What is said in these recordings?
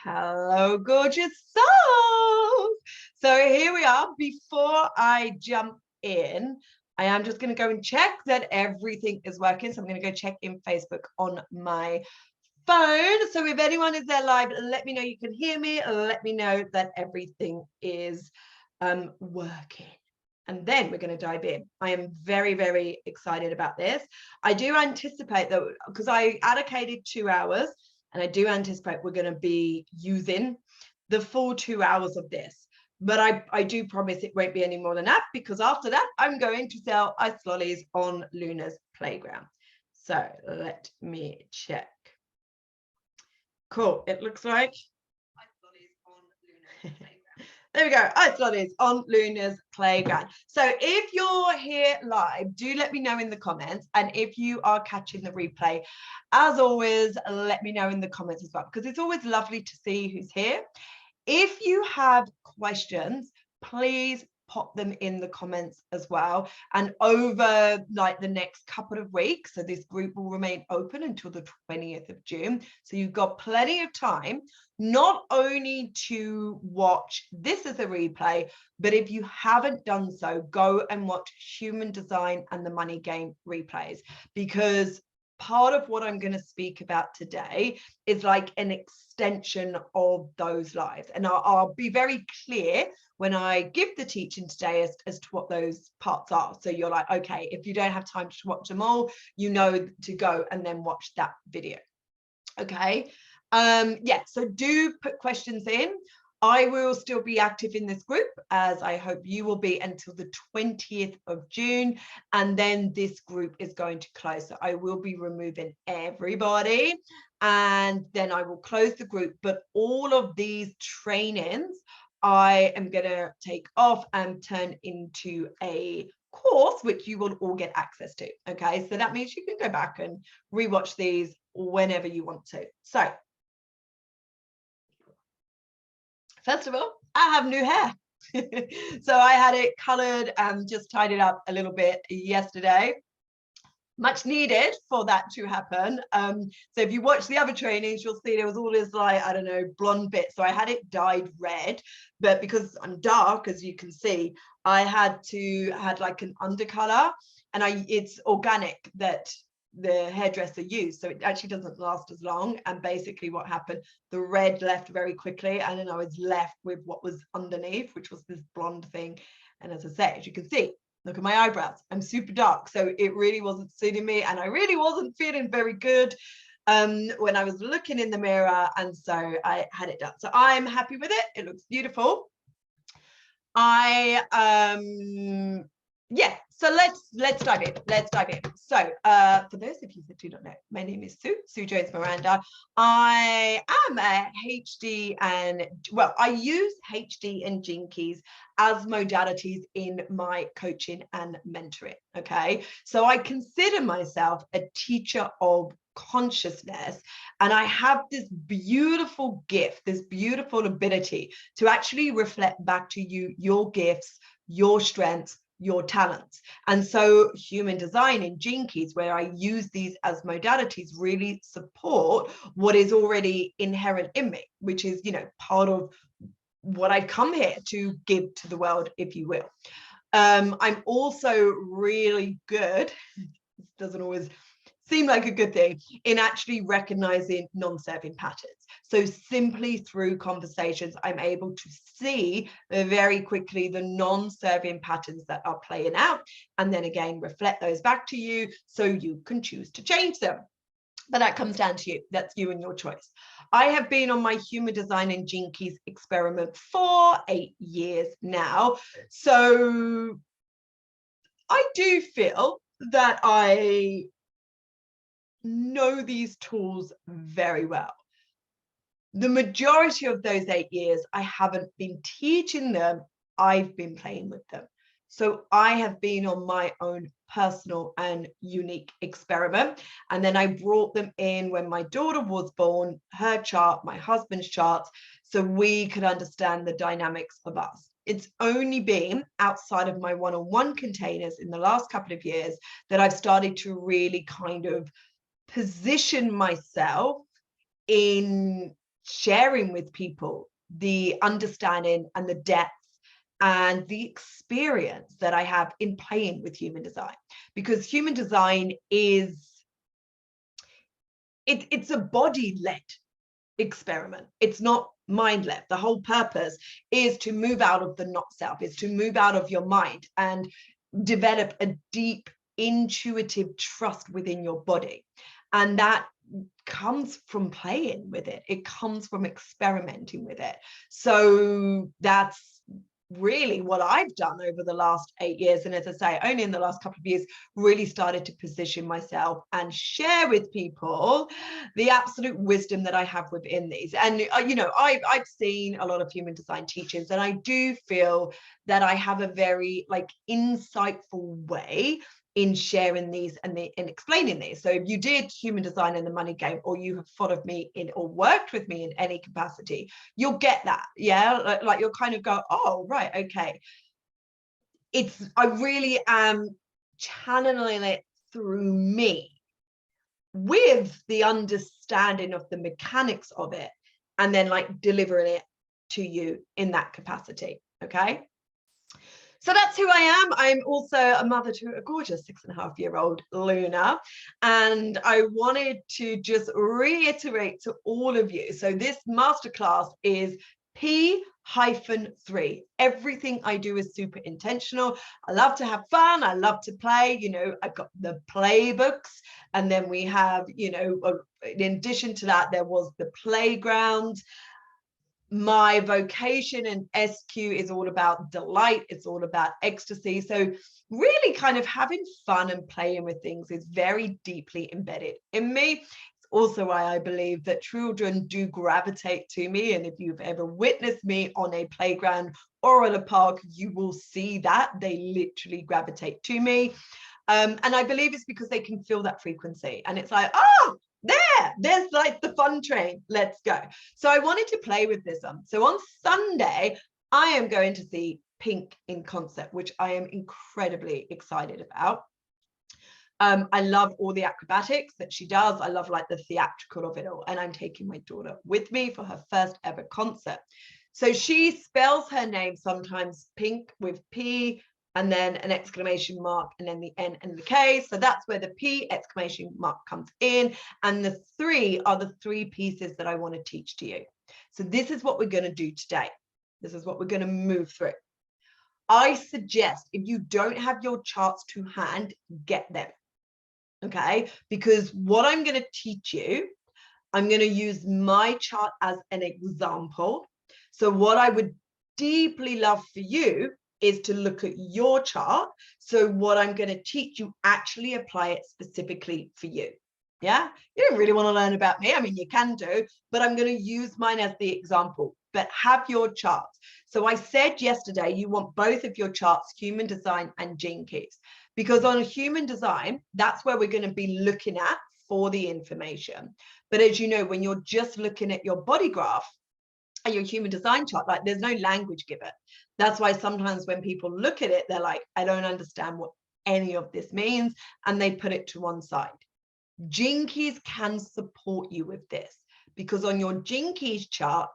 Hello, gorgeous souls. So here we are. Before I jump in, I am just going to go and check that everything is working. So I'm going to go check in Facebook on my phone. So if anyone is there live, let me know you can hear me. Let me know that everything is working. And then we're going to dive in. I am very, very excited about this. I do anticipate that because I allocated 2 hours, and I do anticipate we're going to be using the full 2 hours of this. But I do promise it won't be any more than that, because after that, I'm going to sell ice lollies on Luna's playground. So let me check. Cool. It looks like ice lollies on Luna's playground. There we go. Ice lollies on Luna's playground. So if you're here live, do let me know in the comments. And if you are catching the replay, as always, let me know in the comments as well, because it's always lovely to see who's here. If you have questions, please pop them in the comments as well. And over like the next couple of weeks, so this group will remain open until the 20th of June. So you've got plenty of time, not only to watch this as a replay, but if you haven't done so, go and watch Human Design and the Money Game replays, because part of what I'm going to speak about today is like an extension of those lives. And I'll be very clear when I give the teaching today as to what those parts are. So you're like, okay, if you don't have time to watch them all, you know to go and then watch that video. Okay. Yeah, so do put questions in. I will still be active in this group, as I hope you will be, until the 20th of June. And then this group is going to close. So I will be removing everybody, and then I will close the group. But all of these trainings, I am going to take off and turn into a course, which you will all get access to. Okay, so that means you can go back and rewatch these whenever you want to. So first of all, I have new hair. So I had it colored and just tied it up a little bit yesterday. Much needed for that to happen. So if you watch the other trainings, you'll see there was all this like, I don't know, blonde bit. So I had it dyed red, but because I'm dark, as you can see, I had like an undercolor, and it's organic that the hairdresser used, so it actually doesn't last as long. And basically what happened, the red left very quickly, and then I was left with what was underneath, which was this blonde thing. And as I say, as you can see, look at my eyebrows, I'm super dark, so it really wasn't suiting me, and I really wasn't feeling very good when I was looking in the mirror, and so I had it done. So I'm happy with it. It looks beautiful. Yeah, so let's dive in. So for those of you that do not know, my name is Sue Jones-Miranda. I am a HD, and well, I use HD and Gene Keys as modalities in my coaching and mentoring. Okay, so I consider myself a teacher of consciousness, and I have this beautiful gift, this beautiful ability to actually reflect back to you your gifts, your strengths, your talents. And so Human Design and Gene Keys, where I use these as modalities, really support what is already inherent in me, which is, you know, part of what I've come here to give to the world, if you will. I'm also really good, it doesn't always seem like a good thing, in actually recognizing non-serving patterns. So simply through conversations, I'm able to see very quickly the non-serving patterns that are playing out, and then again reflect those back to you so you can choose to change them. But that comes down to you. That's you and your choice. I have been on my Human Design and Gene Keys experiment for 8 years now. So I do feel that I know these tools very well. The majority of those 8 years, I haven't been teaching them, I've been playing with them. So I have been on my own personal and unique experiment. And then I brought them in when my daughter was born, her chart, my husband's charts, so we could understand the dynamics of us. It's only been outside of my one-on-one containers in the last couple of years that I've started to really kind of position myself in sharing with people the understanding and the depth and the experience that I have in playing with human design, because human design is, it's a body-led experiment. It's not mind-led. The whole purpose is to move out of the not self, is to move out of your mind and develop a deep intuitive trust within your body. And that comes from playing with it. It comes from experimenting with it. So that's really what I've done over the last 8 years. And as I say, only in the last couple of years, really started to position myself and share with people the absolute wisdom that I have within these. And, you know, I've seen a lot of human design teachers, and I do feel that I have a very like insightful way in sharing these and in explaining these. So if you did human design in the money game, or you have followed me in or worked with me in any capacity, you'll get that. Yeah, like you'll kind of go, oh right, okay. I really am channeling it through me with the understanding of the mechanics of it, and then like delivering it to you in that capacity. Okay. So that's who I am. I'm also a mother to a gorgeous 6.5-year-old Luna. And I wanted to just reiterate to all of you. So this masterclass is P-3. Everything I do is super intentional. I love to have fun. I love to play. You know, I've got the playbooks. And then we have, you know, in addition to that, there was the playground. My vocation in SQ is all about delight. It's all about ecstasy. So really kind of having fun and playing with things is very deeply embedded in me. It's also why I believe that children do gravitate to me. And if you've ever witnessed me on a playground or at a park, you will see that they literally gravitate to me. And I believe it's because they can feel that frequency. And it's like, oh, there's like the fun train, let's go. So I wanted to play with this. So on Sunday, I am going to see Pink in concert, which I am incredibly excited about. I love all the acrobatics that she does. I love like the theatrical of it all. And I'm taking my daughter with me for her first ever concert. So she spells her name sometimes Pink with P, and then an exclamation mark, and then the N and the K. So that's where the P exclamation mark comes in. And the 3 are the 3 pieces that I want to teach to you. So this is what we're going to do today. This is what we're going to move through. I suggest if you don't have your charts to hand, get them. Okay, because what I'm going to teach you, I'm going to use my chart as an example. So what I would deeply love for you is to look at your chart. So what I'm going to teach you, actually apply it specifically for you. Yeah, you don't really want to learn about me. I mean, you can do, but I'm going to use mine as the example. But have your charts. So I said yesterday, you want both of your charts, human design and gene keys, because on human design, that's where we're going to be looking at for the information. But as you know, when you're just looking at your body graph and your human design chart, like there's no language given. That's why sometimes when people look at it, they're like, I don't understand what any of this means, and they put it to one side. Gene keys can support you with this, because on your gene keys chart,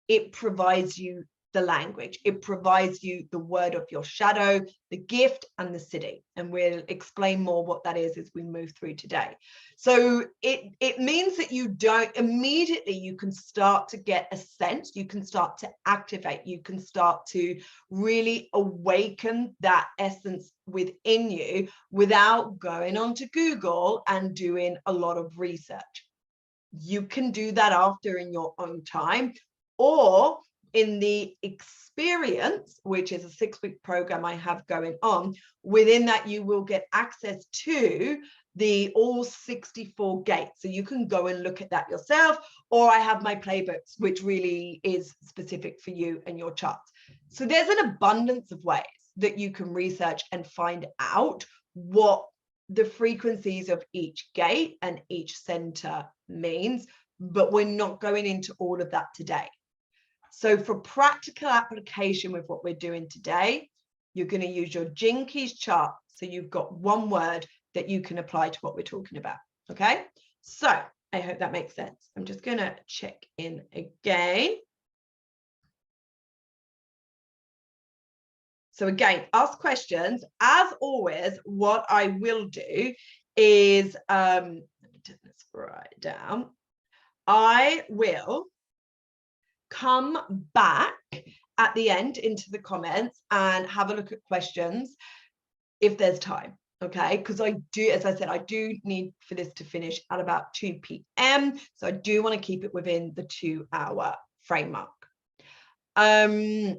it provides you the language. It provides you the word of your shadow, the gift, and the city. And we'll explain more what that is as we move through today. So it means that you don't immediately, you can start to get a sense, you can start to activate, you can start to really awaken that essence within you without going onto Google and doing a lot of research. You can do that after in your own time, or in the experience, which is a 6-week program I have going on. Within that, you will get access to the all 64 gates. So you can go and look at that yourself, or I have my playbooks, which really is specific for you and your charts. So there's an abundance of ways that you can research and find out what the frequencies of each gate and each center means, but we're not going into all of that today. So for practical application with what we're doing today, you're going to use your gene keys chart. So you've got one word that you can apply to what we're talking about. Okay. So I hope that makes sense. I'm just going to check in again. So again, ask questions. As always, what I will do is, let me turn this right down. I will come back at the end into the comments and have a look at questions if there's time. Okay, because I do, as I said, I do need for this to finish at about 2 p.m. So I do want to keep it within the 2-hour framework. I'm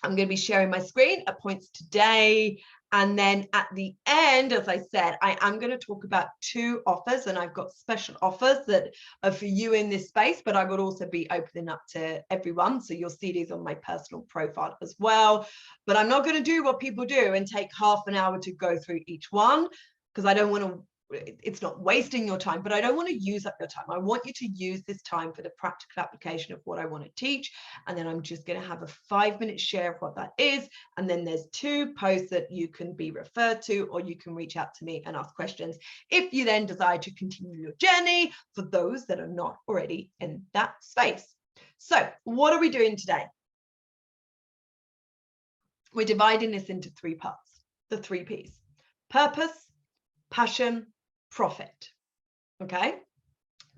going to be sharing my screen at points today. And then at the end, as I said, I am going to talk about 2 offers, and I've got special offers that are for you in this space, but I will also be opening up to everyone. So you'll see these on my personal profile as well. But I'm not going to do what people do and take half an hour to go through each one, because I don't want to, it's not wasting your time, but I don't want to use up your time. I want you to use this time for the practical application of what I want to teach. And then I'm just going to have a 5-minute share of what that is. And then there's 2 posts that you can be referred to, or you can reach out to me and ask questions if you then desire to continue your journey, for those that are not already in that space. So what are we doing today? We're dividing this into 3 parts, the 3 Ps: purpose, passion, profit. Okay,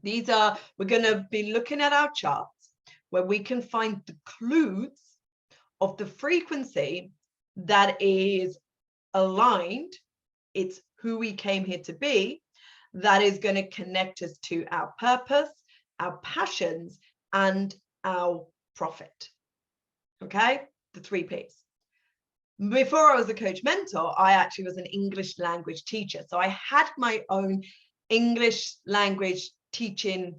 these are, we're going to be looking at our charts where we can find the clues of the frequency that is aligned. It's who we came here to be, that is going to connect us to our purpose, our passions, and our profit. Okay, the 3 Ps. Before I was a coach mentor, I actually was an English language teacher. So I had my own English language teacher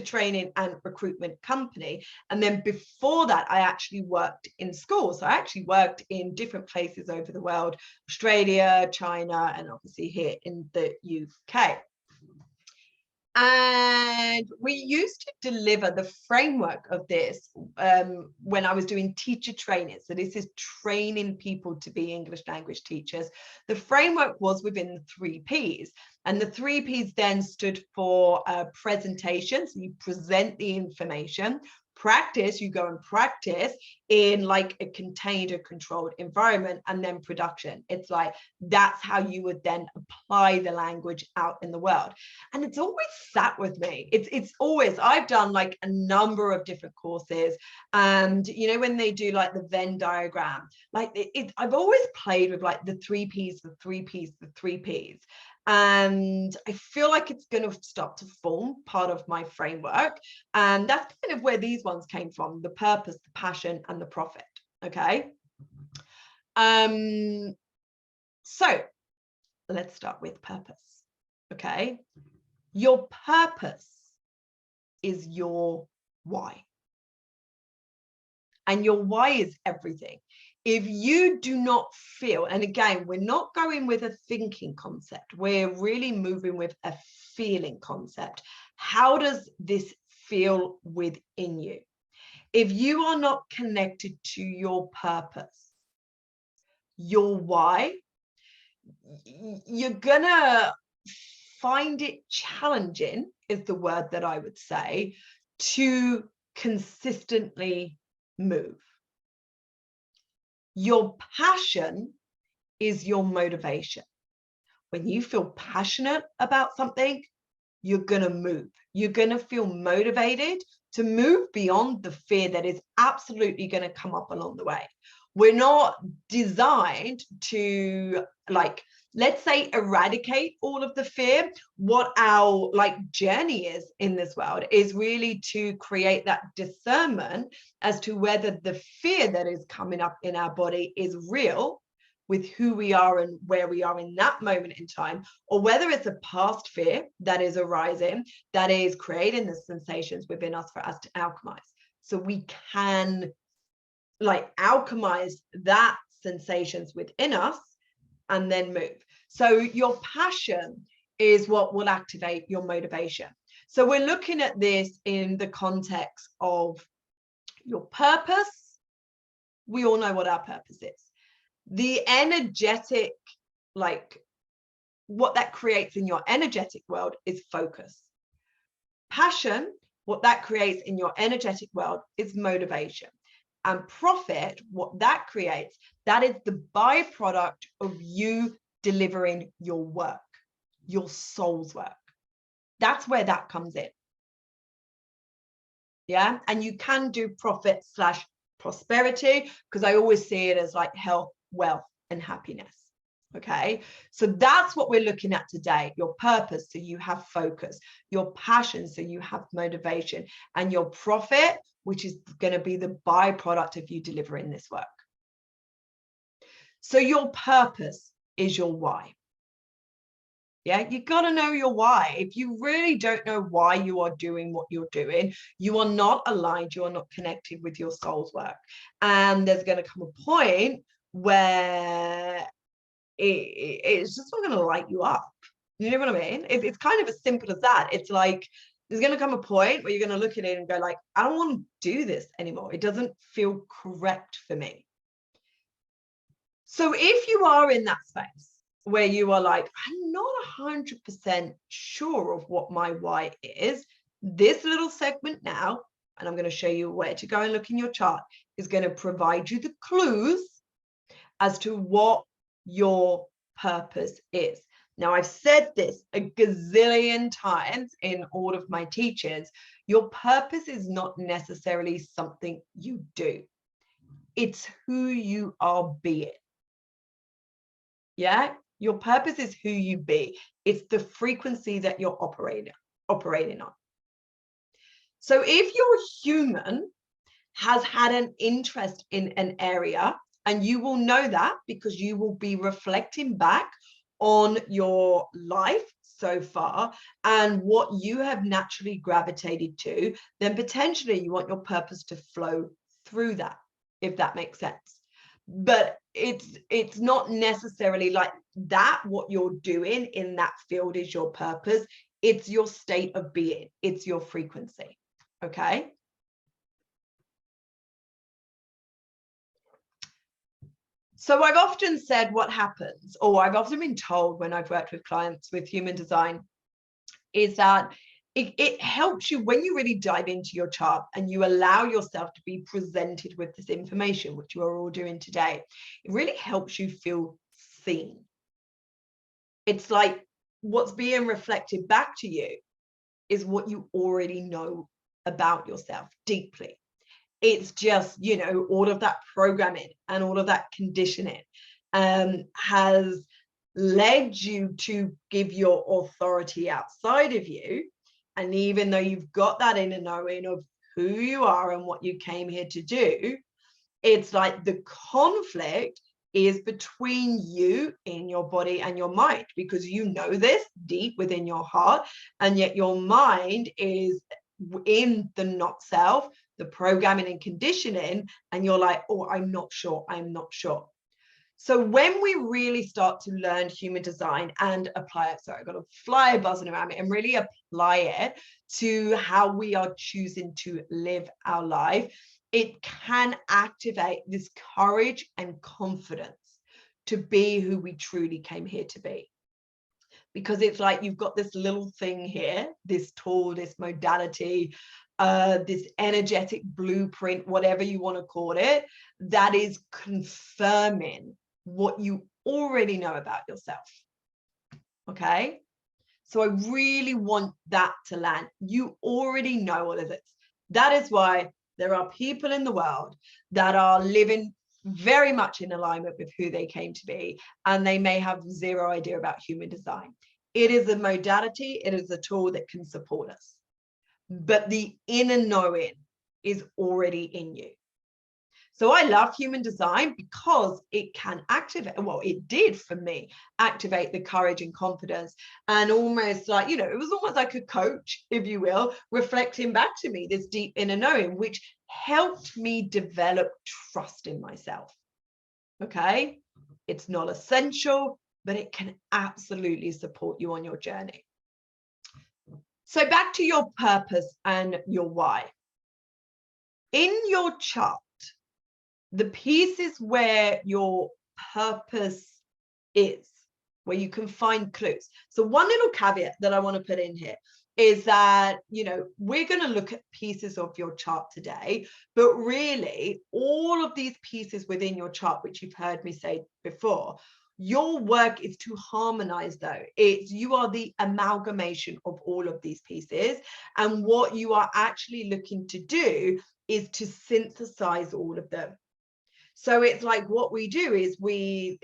training and recruitment company. And then before that, I actually worked in schools. So I actually worked in different places over the world: Australia, China, and obviously here in the UK. And we used to deliver the framework of this when I was doing teacher training. So this is training people to be English language teachers. The framework was within the 3 Ps. And the 3 Ps then stood for presentation. So you present the information. Practice, you go and practice in like a contained or controlled environment. And then production, it's like that's how you would then apply the language out in the world. And it's always sat with me. It's always, I've done like a number of different courses, and you know, when they do like the Venn diagram, like I've always played with like the 3 Ps, the 3 Ps, the 3 Ps. And I feel like it's going to start to form part of my framework. And that's kind of where these ones came from: the purpose, the passion, and the profit. Okay. So let's start with purpose. Okay. Your purpose is your why. And your why is everything. If you do not feel, and again, we're not going with a thinking concept, we're really moving with a feeling concept. How does this feel within you? If you are not connected to your purpose, your why, you're gonna find it challenging, is the word that I would say, to consistently move. Your passion is your motivation. When you feel passionate about something, you're going to move. You're going to feel motivated to move beyond the fear that is absolutely going to come up along the way. We're not designed to, like, let's say, eradicate all of the fear. What our journey is in this world is really to create that discernment as to whether the fear that is coming up in our body is real with who we are and where we are in that moment in time, or whether it's a past fear that is arising, that is creating the sensations within us for us to alchemize. So we can alchemize that sensations within us and then move. So your passion is what will activate your motivation. So we're looking at this in the context of your purpose. We all know what our purpose is. The energetic, what that creates in your energetic world is focus. Passion, what that creates in your energetic world is motivation. And profit, what that creates, that is the byproduct of you delivering your work, your soul's work. That's where that comes in. Yeah. And you can do profit / prosperity, because I always see it as like health, wealth, and happiness. Okay. So that's what we're looking at today. Your purpose, so you have focus, your passion, so you have motivation, and your profit, which is going to be the byproduct of you delivering this work. So your purpose is your why. Yeah, you got to know your why. If you really don't know why you are doing what you're doing, you are not aligned, you are not connected with your soul's work. And there's going to come a point where it's just not going to light you up. You know what I mean? It's kind of as simple as that. It's like, there's going to come a point where you're going to look at it and go like, I don't want to do this anymore. It doesn't feel correct for me. So if you are in that space where you are like, I'm not 100% sure of what my why is, this little segment now, and I'm going to show you where to go and look in your chart, is going to provide you the clues as to what your purpose is. Now, I've said this a gazillion times in all of my teachings. Your purpose is not necessarily something you do. It's who you are being. Yeah, your purpose is who you be. It's the frequency that you're operating on. So if your human has had an interest in an area, and you will know that because you will be reflecting back on your life so far and what you have naturally gravitated to, then potentially you want your purpose to flow through that, if that makes sense. But it's not necessarily like that. What you're doing in that field is your purpose. It's your state of being. It's your frequency. Okay. So I've often said what happens, or I've often been told when I've worked with clients with human design, is that it helps you when you really dive into your chart and you allow yourself to be presented with this information, which you are all doing today. It really helps you feel seen. It's like what's being reflected back to you is what you already know about yourself deeply. It's just, you know, all of that programming and all of that conditioning has led you to give your authority outside of you. And even though you've got that inner knowing of who you are and what you came here to do, it's like the conflict is between you in your body and your mind, because you know this deep within your heart, and yet your mind is in the not self, the programming and conditioning, and you're like, oh, I'm not sure. So when we really start to learn human design and apply it, sorry, I've got a fly buzzing around me, and really apply it to how we are choosing to live our life, it can activate this courage and confidence to be who we truly came here to be. Because it's like you've got this little thing here, this tool, this modality, this energetic blueprint, whatever you want to call it, that is confirming what you already know about yourself. Okay. So I really want that to land. You already know all of this. That is why there are people in the world that are living very much in alignment with who they came to be, and they may have zero idea about human design. It is a modality, it is a tool that can support us, but the inner knowing is already in you. So I love human design because it can activate, well, it did for me, activate the courage and confidence, and almost like, you know, it was almost like a coach, if you will, reflecting back to me this deep inner knowing, which helped me develop trust in myself. Okay. It's not essential, but it can absolutely support you on your journey. So back to your purpose and your why. In your chart, the pieces where your purpose is, where you can find clues. So one little caveat that I want to put in here is that, you know, we're going to look at pieces of your chart today, but really all of these pieces within your chart, which you've heard me say before, your work is to harmonize though. You are the amalgamation of all of these pieces. And what you are actually looking to do is to synthesize all of them. So it's like what we do is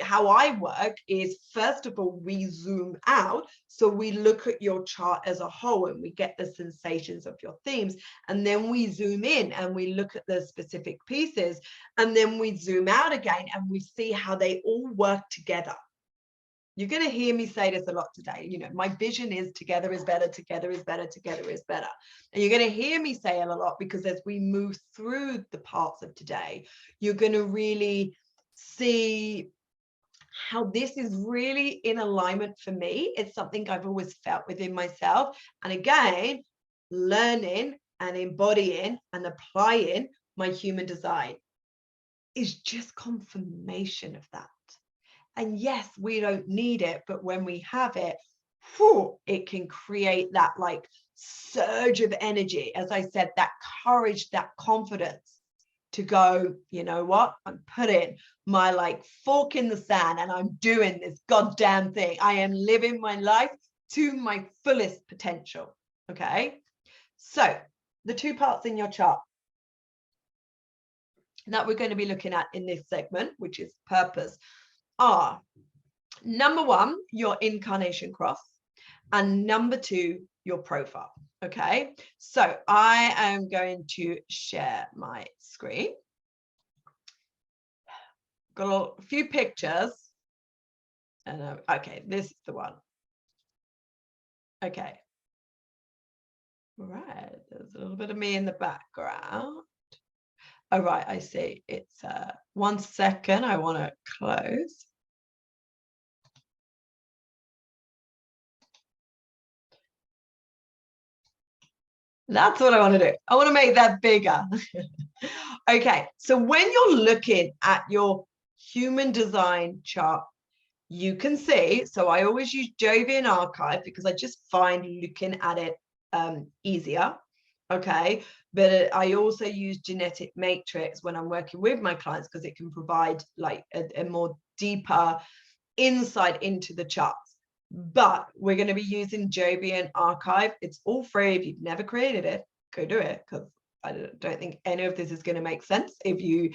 how I work is, first of all, we zoom out. So we look at your chart as a whole and we get the sensations of your themes. And then we zoom in and we look at the specific pieces. And then we zoom out again and we see how they all work together. You're going to hear me say this a lot today. You know, my vision is together is better, together is better, together is better. And you're going to hear me say it a lot because as we move through the parts of today, you're going to really see how this is really in alignment for me. It's something I've always felt within myself. And again, learning and embodying and applying my human design is just confirmation of that. And yes, we don't need it, but when we have it, whew, it can create that like surge of energy. As I said, that courage, that confidence to go, you know what, I'm putting my like fork in the sand and I'm doing this goddamn thing. I am living my life to my fullest potential. Okay. So the two parts in your chart that we're going to be looking at in this segment, which is purpose, are number one, your incarnation cross, and number two, your profile. Okay, so I am going to share my screen. Got a few pictures, and okay, this is the one. Okay, all right, there's a little bit of me in the background. All right, I see. It's 1 second. I want to close. That's what I want to do. I want to make that bigger. Okay, so when you're looking at your human design chart, you can see, so I always use Jovian Archive because I just find looking at it easier. Okay, but I also use Genetic Matrix when I'm working with my clients because it can provide like a more deeper insight into the charts. But we're going to be using Jovian Archive. It's all free. If you've never created it, go do it, because I don't think any of this is going to make sense if you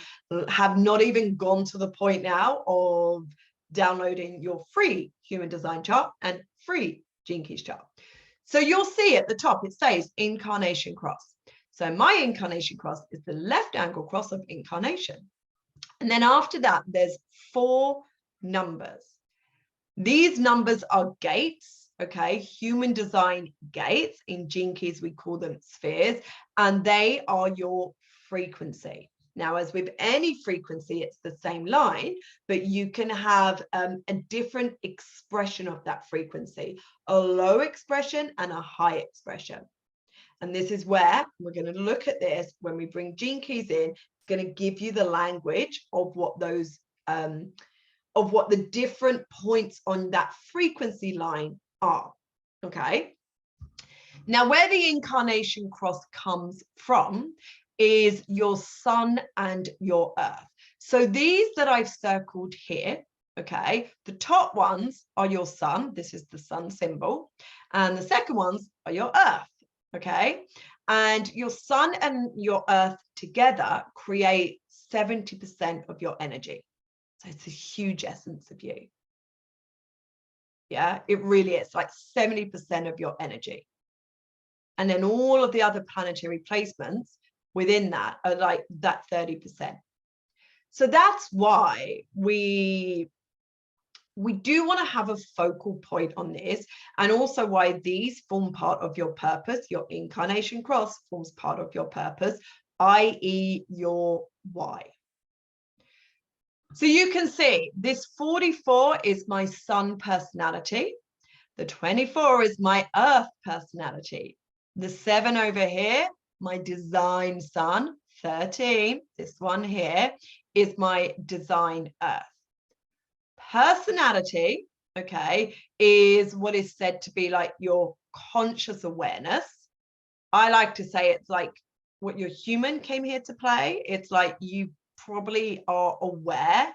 have not even gone to the point now of downloading your free human design chart and free Gene Keys chart. So you'll see at the top, it says incarnation cross. So my incarnation cross is the left angle cross of incarnation. And then after that, there's 4 numbers. These numbers are gates, okay, human design gates. In Gene Keys, we call them spheres, and they are your frequency. Now, as with any frequency, it's the same line, but you can have a different expression of that frequency, a low expression and a high expression. And this is where we're going to look at this when we bring Gene Keys in. It's going to give you the language of what those of what the different points on that frequency line are. Okay. Now, where the incarnation cross comes from is your sun and your earth. So these that I've circled here, okay, the top ones are your sun. This is the sun symbol. And the second ones are your earth. Okay. And your sun and your earth together create 70% of your energy. So it's a huge essence of you. Yeah, it really is like 70% of your energy. And then all of the other planetary placements within that are like that 30%. So that's why we do want to have a focal point on this, and also why these form part of your purpose. Your incarnation cross forms part of your purpose, i.e. your why. So you can see this 44 is my sun personality. The 24 is my earth personality. The 7 over here, my design sun. 13, this one here, is my design earth. Personality okay, is what is said to be like your conscious awareness. I like to say it's like what your human came here to play. It's like you probably are aware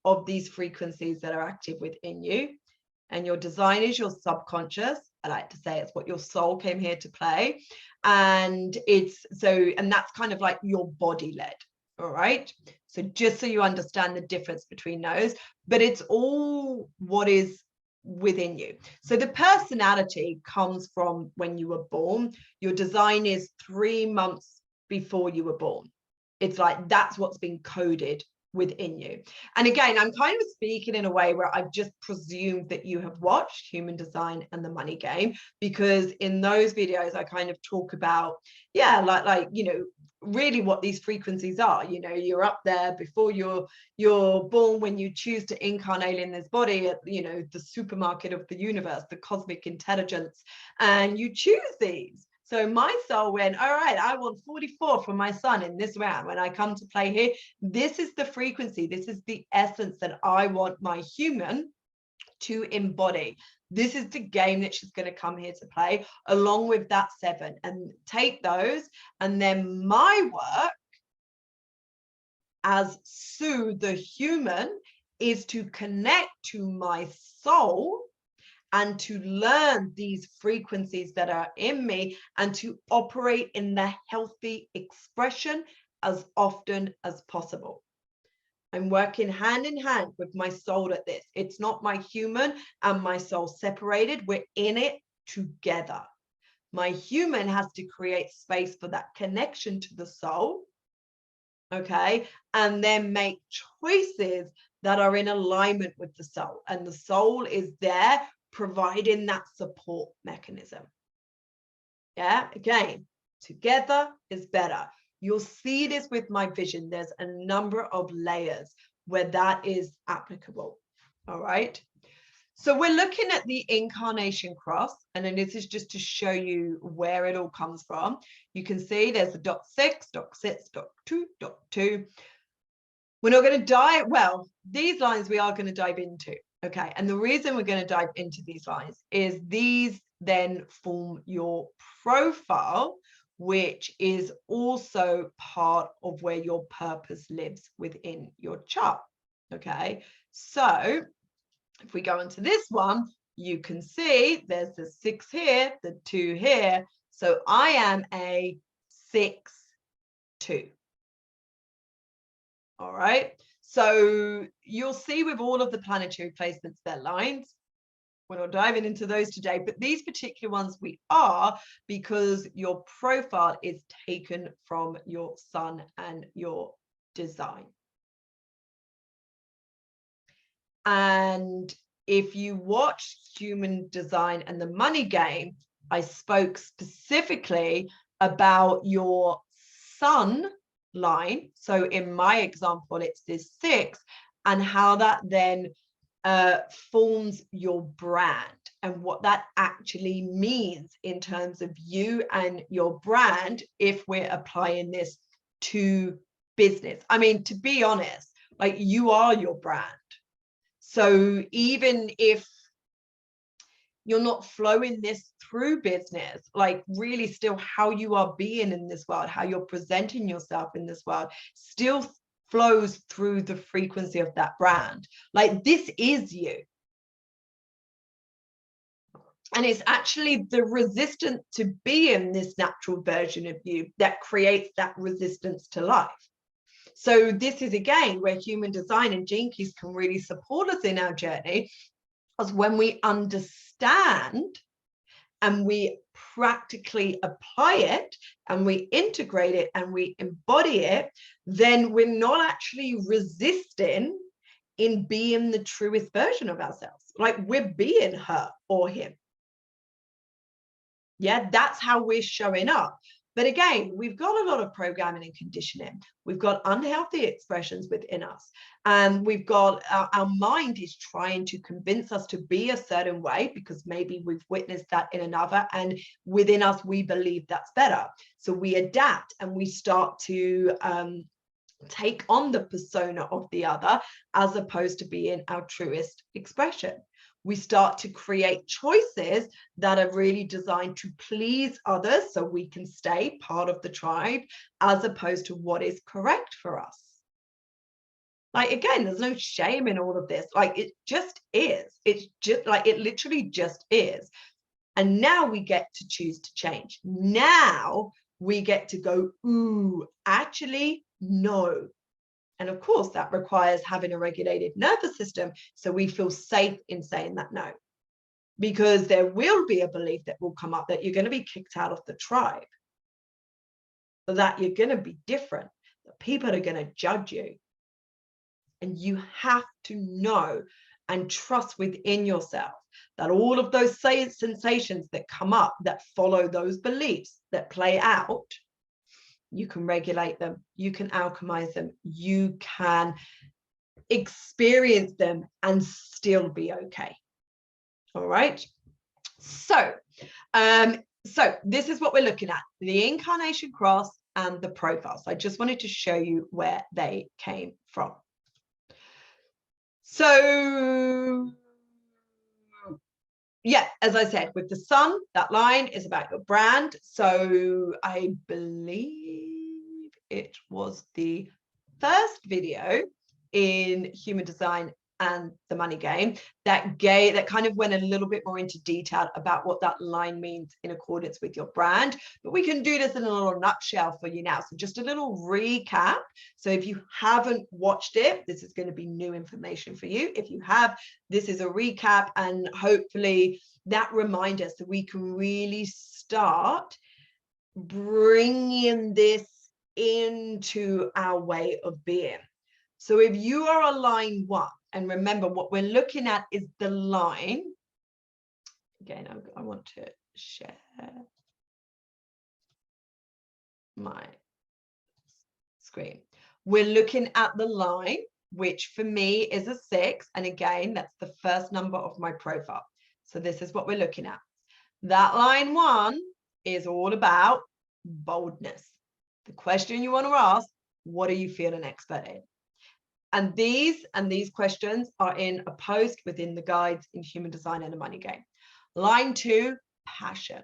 of these frequencies that are active within you. And your design is your subconscious. I like to say it's what your soul came here to play. And that's kind of like your body led. All right. So just so you understand the difference between those, but it's all what is within you. So the personality comes from when you were born. Your design is 3 months before you were born. It's like that's what's been coded within you. And again, I'm kind of speaking in a way where I've just presumed that you have watched Human Design and the Money Game, because in those videos I kind of talk about, yeah, like you know, really what these frequencies are. You know, you're up there before you're born, when you choose to incarnate in this body at, you know, the supermarket of the universe, the cosmic intelligence, and you choose these. So my soul went, all right, I want 44 from my son in this round. When I come to play here, this is the frequency, this is the essence that I want my human to embody. This is the game that she's going to come here to play, along with that 7, and take those. And then my work as Sue, the human, is to connect to my soul and to learn these frequencies that are in me, and to operate in the healthy expression as often as possible. I'm working hand in hand with my soul at this. It's not my human and my soul separated. We're in it together. My human has to create space for that connection to the soul, okay, and then make choices that are in alignment with the soul. And the soul is there providing that support mechanism. Yeah, again, together is better. You'll see this with my vision. There's a number of layers where that is applicable. All right. So we're looking at the incarnation cross, and then this is just to show you where it all comes from. You can see there's the dot 6, dot 6, dot 2, dot 2. We're not going to dive, well, these lines we are going to dive into. Okay, and the reason we're going to dive into these lines is these then form your profile, which is also part of where your purpose lives within your chart. Okay, so if we go into this one, you can see there's the 6 here, the 2 here. So I am a 6-2. All right. So you'll see with all of the planetary placements, they're lines. We're not diving into those today, but these particular ones we are, because your profile is taken from your sun and your design. And if you watch Human Design and the Money Game, I spoke specifically about your sun line. So in my example, it's this 6, and how that then forms your brand, and what that actually means in terms of you and your brand if we're applying this to business. I mean, to be honest, like, you are your brand. So even if you're not flowing this through business, like, really still how you are being in this world, how you're presenting yourself in this world, still flows through the frequency of that brand. Like, this is you. And it's actually the resistance to be in this natural version of you that creates that resistance to life. So this is, again, where Human Design and Gene Keys can really support us in our journey, because when we understand and we practically apply it and we integrate it and we embody it, then we're not actually resisting in being the truest version of ourselves. Like, we're being her or him. Yeah, that's how we're showing up. But again, we've got a lot of programming and conditioning. We've got unhealthy expressions within us. And we've got our mind is trying to convince us to be a certain way, because maybe we've witnessed that in another. And within us, we believe that's better. So we adapt and we start to take on the persona of the other, as opposed to being our truest expression. We start to create choices that are really designed to please others so we can stay part of the tribe, as opposed to what is correct for us. Like, again, there's no shame in all of this. Like, it just is. It's just like, it literally just is. And now we get to choose to change. Now we get to go, ooh, actually, no. And of course, that requires having a regulated nervous system so we feel safe in saying that no. Because there will be a belief that will come up that you're going to be kicked out of the tribe, that you're going to be different, that people are going to judge you. And you have to know and trust within yourself that all of those sensations that come up that follow those beliefs that play out, you can regulate them, you can alchemize them, you can experience them and still be okay. All right. So this is what we're looking at: the incarnation cross and the profile. So I just wanted to show you where they came from. So yeah, as I said, with the sun, that line is about your brand. So I believe it was the first video in Human Design and the Money Game that kind of went a little bit more into detail about what that line means in accordance with your brand. But we can do this in a little nutshell for you now. So just a little recap. So if you haven't watched it, this is going to be new information for you. If you have, this is a recap, and hopefully that reminder so we can really start bringing this into our way of being. So if you are a line 1, and remember what we're looking at is the line. Again, I want to share my screen. We're looking at the line, which for me is a 6. And again, that's the first number of my profile. So this is what we're looking at. That line 1 is all about boldness. The question you want to ask, what are you feeling expert in? And these questions are in a post within the guides in Human Design and the Money Game. Line 2, passion.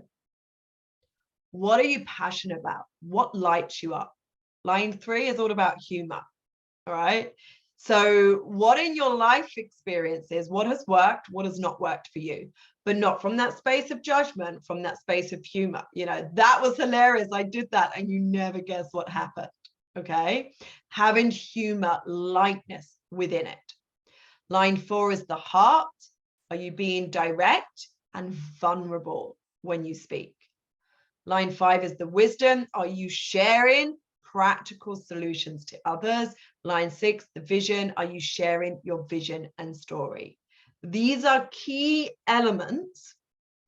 What are you passionate about? What lights you up? Line 3 is all about humor. All right. So what in your life experiences, what has worked, what has not worked for you, but not from that space of judgment, from that space of humor. You know, that was hilarious. I did that and you never guess what happened. Okay, having humor, lightness within it. Line 4 is the heart. Are you being direct and vulnerable when you speak? Line 5 is the wisdom. Are you sharing practical solutions to others? Line 6, the vision. Are you sharing your vision and story? These are key elements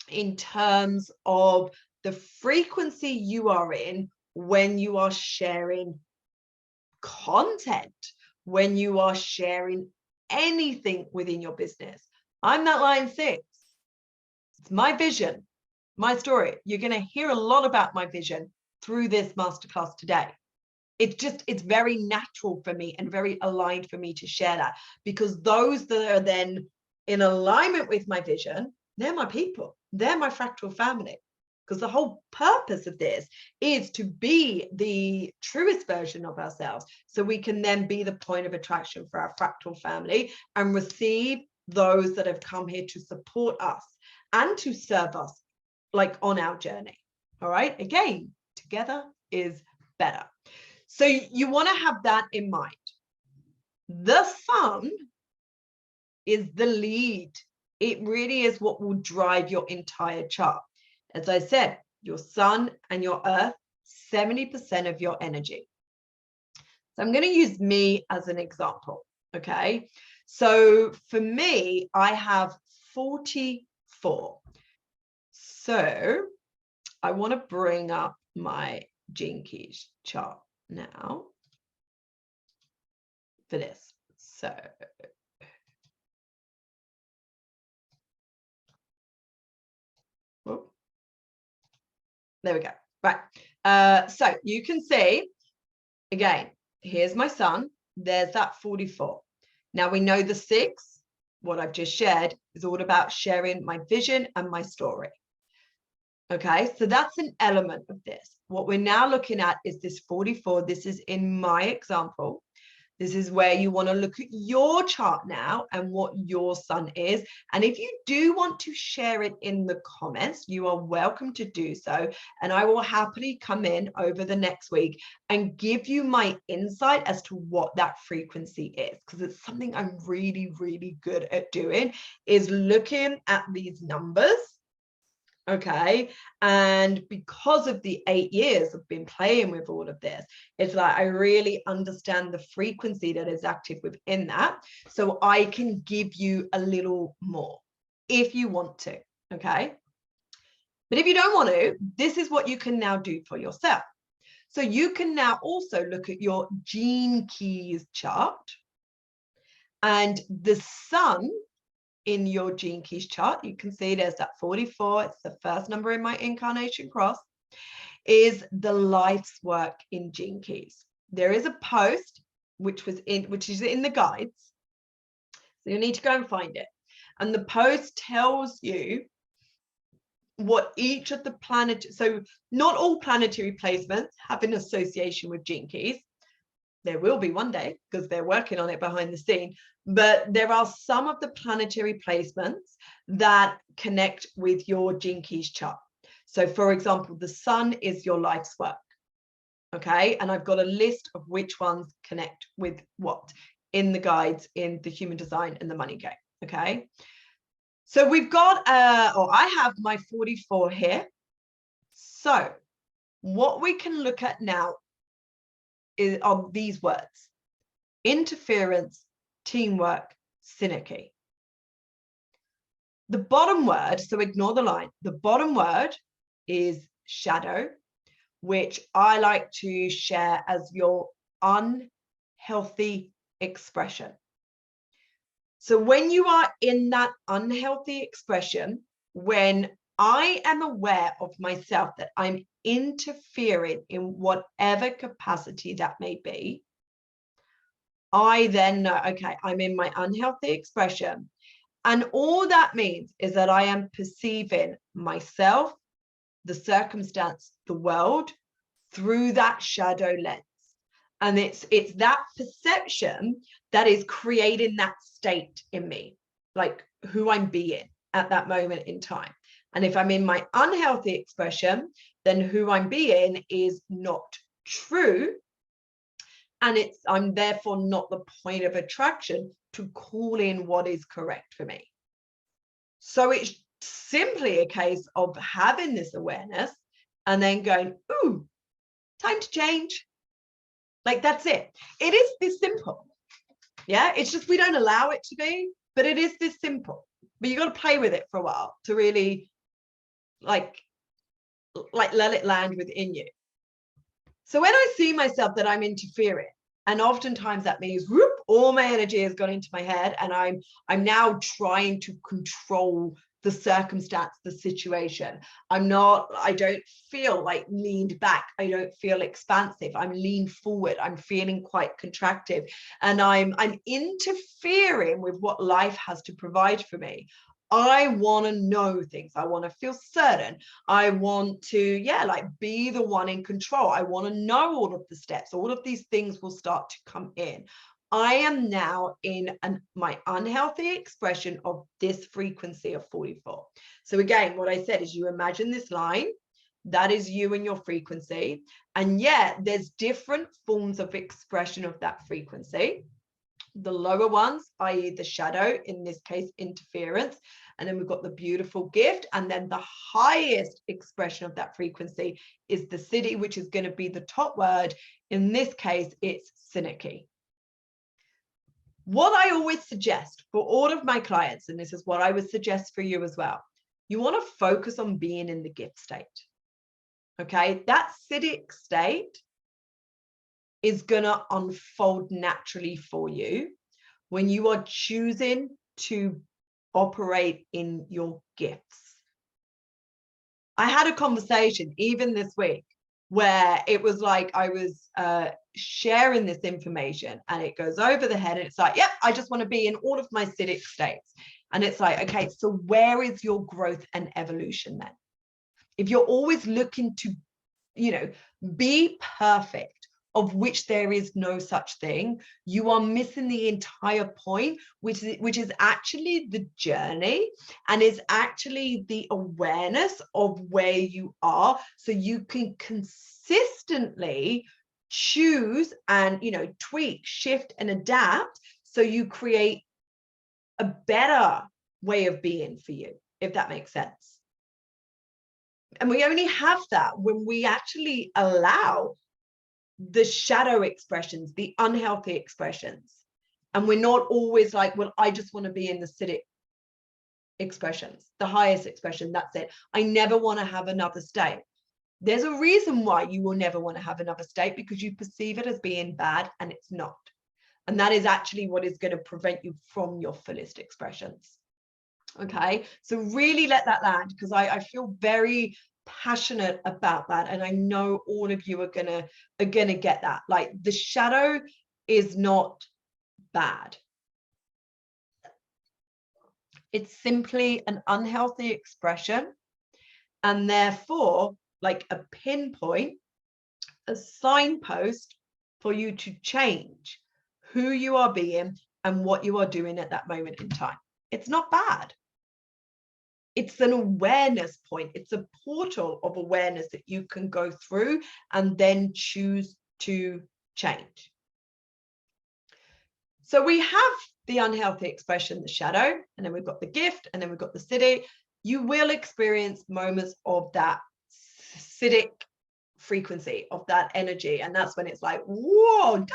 in terms of the frequency you are in when you are sharing content, when you are sharing anything within your business. I'm that line 6. It's my vision, my story. You're going to hear a lot about my vision through this masterclass today. It's very natural for me and very aligned for me to share that, because those that are then in alignment with my vision, they're my people, they're my fractal family. Because the whole purpose of this is to be the truest version of ourselves, so we can then be the point of attraction for our fractal family and receive those that have come here to support us and to serve us, like on our journey. All right. Again, together is better. So you want to have that in mind. The sun is the lead. It really is what will drive your entire chart. As I said, your sun and your earth, 70% of your energy. So I'm going to use me as an example. Okay. So for me, I have 44. So I want to bring up my Gene Keys chart now for this. So whoop. There we go. Right. So you can see, again, here's my sun. There's that 44. Now we know the 6 what I've just shared is all about sharing my vision and my story. Okay, so that's an element of this. What we're now looking at is this 44. This is in my example. This is where you want to look at your chart now and what your sun is. And if you do want to share it in the comments, you are welcome to do so. And I will happily come in over the next week and give you my insight as to what that frequency is, because it's something I'm really, really good at doing, is looking at these numbers. Okay, and because of the 8 years I've been playing with all of this, it's like I really understand the frequency that is active within that, so I can give you a little more if you want to. Okay, but if you don't want to, this is what you can now do for yourself. So you can now also look at your gene keys chart, and the sun in your gene keys chart, you can see there's that 44. It's the first number in my incarnation cross, is the life's work in gene keys. There is a post which is in the guides, so you need to go and find it. And the post tells you what each of the planets, so not all planetary placements have an association with gene keys. There will be one day, because they're working on it behind the scene, but there are some of the planetary placements that connect with your gene keys chart. So for example, the sun is your life's work. Okay, and I've got a list of which ones connect with what in the guides in the human design and the money game. Okay, so we've got I have my 44 here. So what we can look at now are these words: interference, teamwork, synergy. The bottom word, so ignore the line, the bottom word is shadow, which I like to share as your unhealthy expression. So when you are in that unhealthy expression, when I am aware of myself that I'm interfering in whatever capacity that may be, I then know, okay, I'm in my unhealthy expression. And all that means is that I am perceiving myself, the circumstance, the world through that shadow lens. And it's that perception that is creating that state in me, like who I'm being at that moment in time. And if I'm in my unhealthy expression, then who I'm being is not true. And I'm therefore not the point of attraction to call in what is correct for me. So it's simply a case of having this awareness and then going, ooh, time to change. Like, that's it. It is this simple. Yeah, it's just we don't allow it to be, but it is this simple. But you got to play with it for a while to really like let it land within you. So when I see myself that I'm interfering, and oftentimes that means whoop, all my energy has gone into my head, and I'm now trying to control the circumstance, the situation. I don't feel like leaned back. I don't feel expansive. I'm leaned forward. I'm feeling quite contractive, and I'm interfering with what life has to provide for me. I want to know things. I want to feel certain. I want to, be the one in control. I want to know all of the steps. All of these things will start to come in. I am now in my unhealthy expression of this frequency of 44. So again, what I said is you imagine this line, that is you and your frequency. And yet there's different forms of expression of that frequency. The lower ones, i.e. the shadow, in this case, interference. And then we've got the beautiful gift. And then the highest expression of that frequency is the city, which is going to be the top word. In this case, it's synergy. What I always suggest for all of my clients, and this is what I would suggest for you as well, you want to focus on being in the gift state. Okay, that citic state is going to unfold naturally for you when you are choosing to operate in your gifts. I had a conversation even this week where it was like I was sharing this information and it goes over the head and it's like, yep, I just want to be in all of my acidic states. And it's like, okay, so where is your growth and evolution then? If you're always looking to, you know, be perfect, of which there is no such thing, you are missing the entire point, which is actually the journey and is actually the awareness of where you are, so you can consistently choose and, you know, tweak, shift and adapt, so you create a better way of being for you, if that makes sense. And we only have that when we actually allow the shadow expressions, the unhealthy expressions. And we're not always like, well, I just want to be in the acidic expressions, the highest expression, that's it. I never want to have another state. There's a reason why you will never want to have another state, because you perceive it as being bad and it's not. And that is actually what is going to prevent you from your fullest expressions. Okay, so really let that land, because I feel very passionate about that, and I know all of you are gonna get that. Like, the shadow is not bad. It's simply an unhealthy expression, and therefore like a pinpoint, a signpost for you to change who you are being and what you are doing at that moment in time. It's not bad. It's an awareness point. It's a portal of awareness that you can go through and then choose to change. So we have the unhealthy expression, the shadow, and then we've got the gift, and then we've got the acidic. You will experience moments of that acidic frequency, of that energy. And that's when it's like, whoa,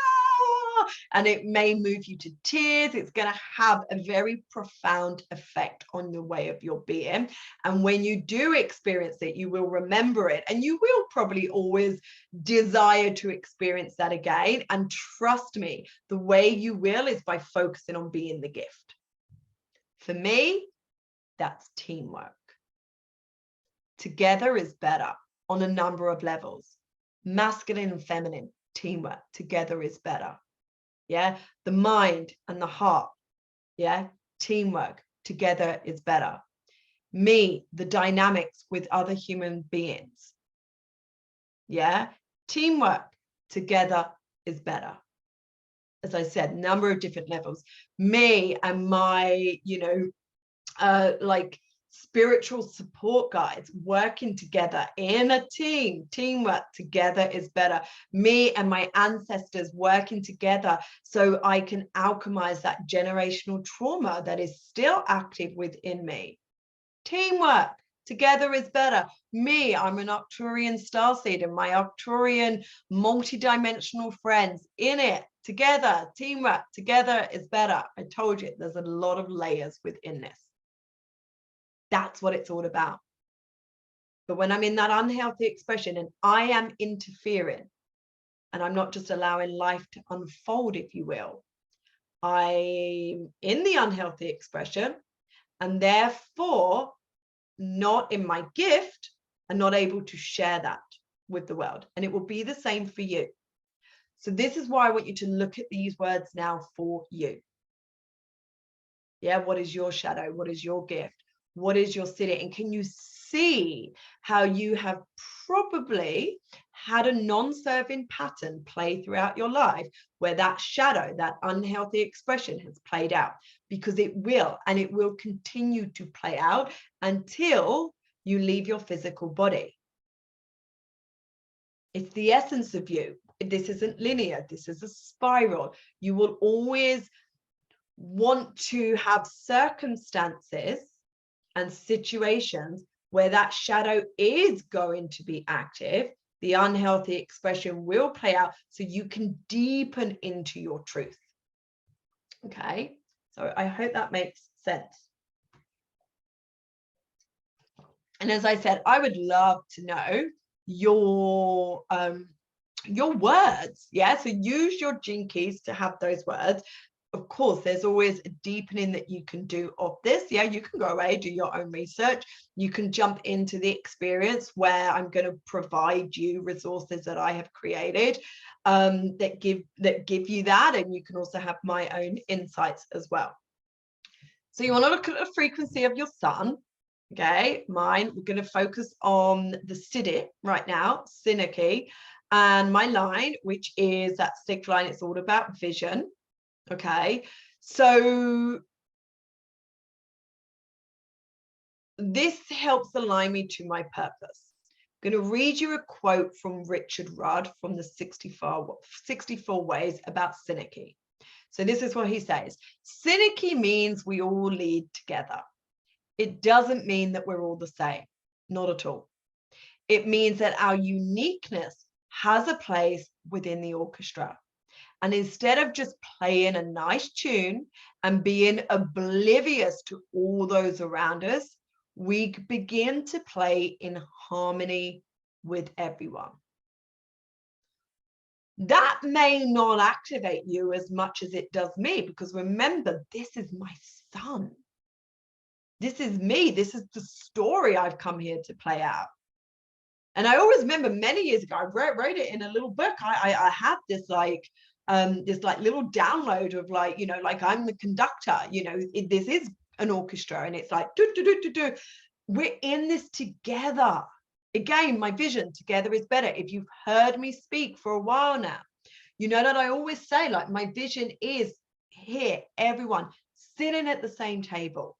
and it may move you to tears. It's going to have a very profound effect on the way of your being. And when you do experience it, you will remember it, and you will probably always desire to experience that again. And trust me, the way you will is by focusing on being the gift. For me, that's teamwork. Together is better on a number of levels. Masculine and feminine, teamwork, together is better. Yeah, the mind and the heart, yeah, teamwork, together is better. Me, the dynamics with other human beings, yeah, teamwork, together is better. As I said, number of different levels. Me and my, you know, like spiritual support guides working together in a team, teamwork, together is better. Me and my ancestors working together so I can alchemize that generational trauma that is still active within me. Teamwork, together is better. Me, I'm an Arcturian starseed, and my Arcturian multidimensional friends in it, together, teamwork, together is better. I told you, there's a lot of layers within this. That's what it's all about. But when I'm in that unhealthy expression and I am interfering, and I'm not just allowing life to unfold, if you will, I'm in the unhealthy expression, and therefore not in my gift and not able to share that with the world. And it will be the same for you. So this is why I want you to look at these words now for you. Yeah, what is your shadow? What is your gift? What is your acidic? And can you see how you have probably had a non-serving pattern play throughout your life, where that shadow, that unhealthy expression has played out? Because it will, and it will continue to play out until you leave your physical body. It's the essence of you. This isn't linear. This is a spiral. You will always want to have circumstances and situations where that shadow is going to be active. The unhealthy expression will play out, so you can deepen into your truth. Okay, so I hope that makes sense. And as I said, I would love to know your words. Yeah, so use your gene keys to have those words. of course, there's always a deepening that you can do of this. Yeah, you can go away, do your own research. You can jump into the experience where I'm going to provide you resources that I have created that give you that. And you can also have my own insights as well. So you want to look at the frequency of your sun. Okay, mine, we're going to focus on the Siddhi right now, Sinaki, and my line, which is that 6th line. It's all about vision. Okay, so this helps align me to my purpose. I'm going to read you a quote from Richard Rudd from the 64 Ways about Sinaki. So this is what he says. Sinaki means we all lead together. It doesn't mean that we're all the same, not at all. It means that our uniqueness has a place within the orchestra. And instead of just playing a nice tune and being oblivious to all those around us, we begin to play in harmony with everyone. That may not activate you as much as it does me, because remember, this is my son. This is me. This is the story I've come here to play out. And I always remember many years ago, I wrote it in a little book. I had this little download of like, you know, like I'm the conductor, you know, this is an orchestra, and it's like, do, do, do, do, do. We're in this together. Again, my vision, together is better. If you've heard me speak for a while now, you know that I always say, like, my vision is here, everyone sitting at the same table,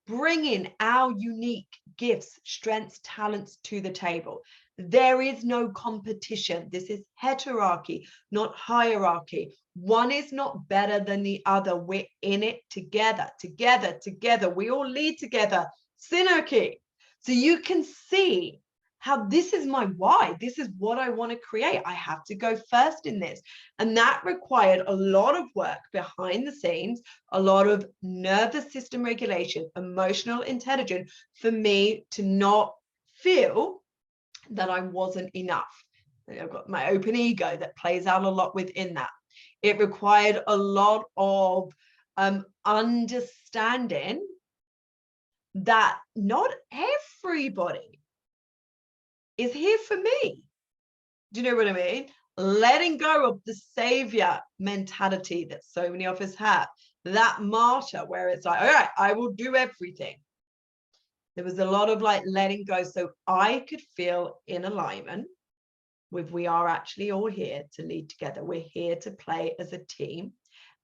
bringing our unique gifts, strengths, talents to the table. There is no competition. This is heterarchy, not hierarchy. One is not better than the other. We're in it together, together, together. We all lead together. Synergy. So you can see how this is my why. This is what I want to create. I have to go first in this. And that required a lot of work behind the scenes, a lot of nervous system regulation, emotional intelligence for me to not feel that I wasn't enough. I've got my open ego that plays out a lot within that. It required a lot of understanding that not everybody is here for me. Do you know what I mean? Letting go of the savior mentality that so many of us have, that martyr where it's like, all right, I will do everything. There was a lot of like letting go so I could feel in alignment with, we are actually all here to lead together. We're here to play as a team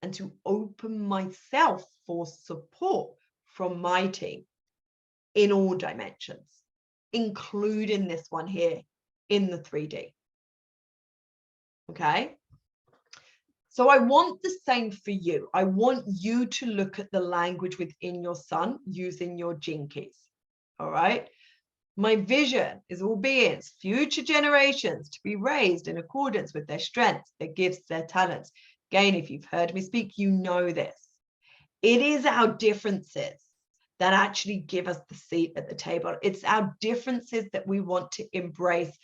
and to open myself for support from my team in all dimensions, including this one here in the 3D. Okay. So I want the same for you. I want you to look at the language within your sun using your gene keys. All right. My vision is all beings, future generations, to be raised in accordance with their strengths, their gifts, their talents. Again, if you've heard me speak, you know this. It is our differences that actually give us the seat at the table. It's our differences that we want to embrace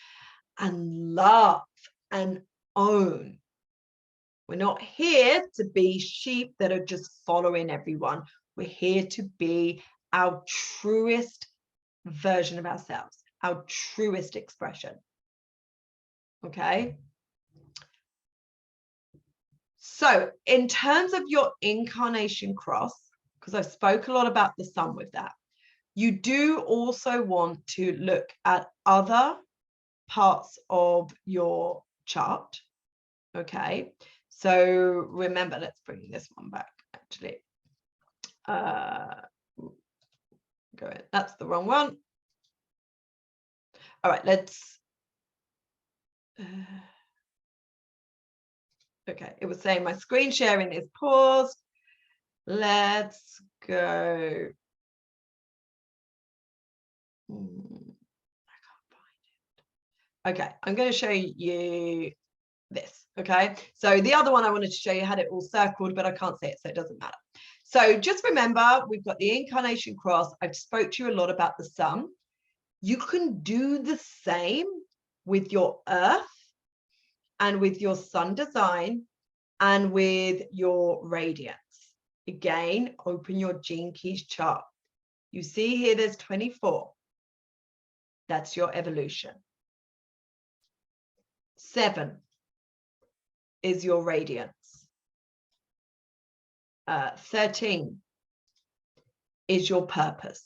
and love and own. We're not here to be sheep that are just following everyone. We're here to be our truest version of ourselves, our truest expression. Okay. So in terms of your incarnation cross, because I spoke a lot about the sun with that, you do also want to look at other parts of your chart. Okay. So remember, let's bring this one back actually. Go ahead. That's the wrong one. All right, let's. Okay, it was saying my screen sharing is paused. Let's go. I can't find it. Okay, I'm going to show you this. Okay, so the other one I wanted to show you had it all circled, but I can't see it, so it doesn't matter. So just remember, we've got the incarnation cross. I've spoke to you a lot about the sun. You can do the same with your earth and with your sun design and with your radiance. Again, open your Gene Keys chart. You see here, there's 24. That's your evolution. 7 is your radiance. 13 is your purpose.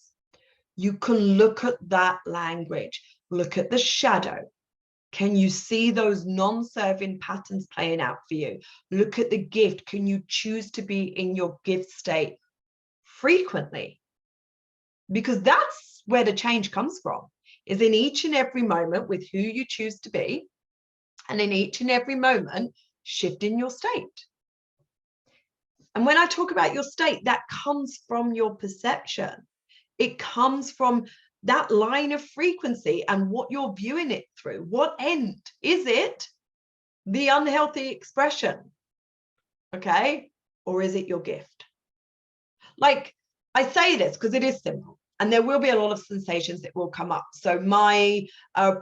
You can look at that language, look at the shadow. Can you see those non-serving patterns playing out for you? Look at the gift. Can you choose to be in your gift state frequently? Because that's where the change comes from, is in each and every moment with who you choose to be, and in each and every moment, shifting your state. And when I talk about your state, that comes from your perception. It comes from that line of frequency and what you're viewing it through. What end? Is it the unhealthy expression? Okay? Or is it your gift? Like, I say this because it is simple, and there will be a lot of sensations that will come up. So my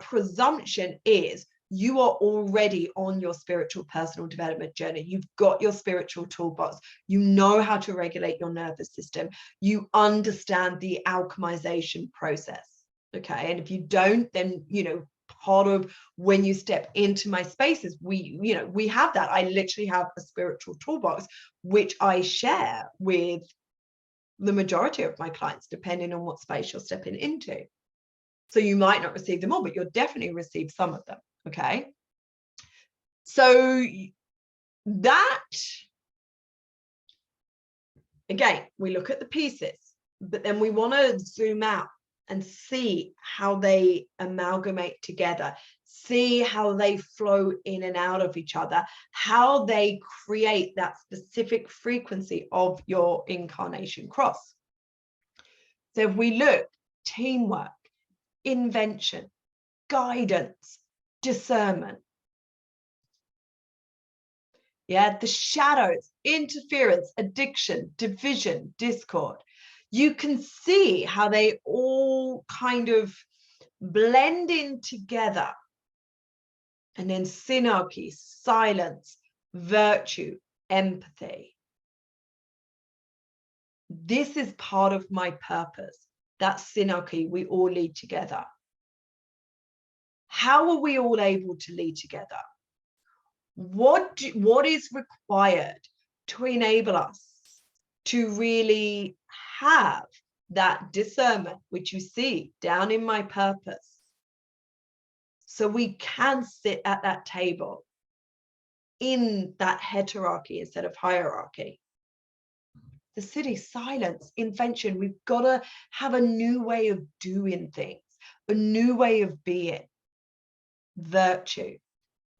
presumption is you are already on your spiritual personal development journey. You've got your spiritual toolbox. You know how to regulate your nervous system. You understand the alchemization process. Okay. And if you don't, then, you know, part of when you step into my spaces, we have that. I literally have a spiritual toolbox, which I share with the majority of my clients, depending on what space you're stepping into. So you might not receive them all, but you'll definitely receive some of them. Okay. So that, again, we look at the pieces, but then we want to zoom out and see how they amalgamate together, see how they flow in and out of each other, how they create that specific frequency of your incarnation cross. So if we look, teamwork, invention, guidance, discernment. Yeah, the shadows, interference, addiction, division, discord. You can see how they all kind of blend in together. And then synarchy, silence, virtue, empathy. This is part of my purpose. That synarchy, we all lead together. How are we all able to lead together? What is required to enable us to really have that discernment, which you see down in my purpose, so we can sit at that table in that heterarchy instead of hierarchy? The city, silence, invention. We've got to have a new way of doing things, a new way of being. Virtue.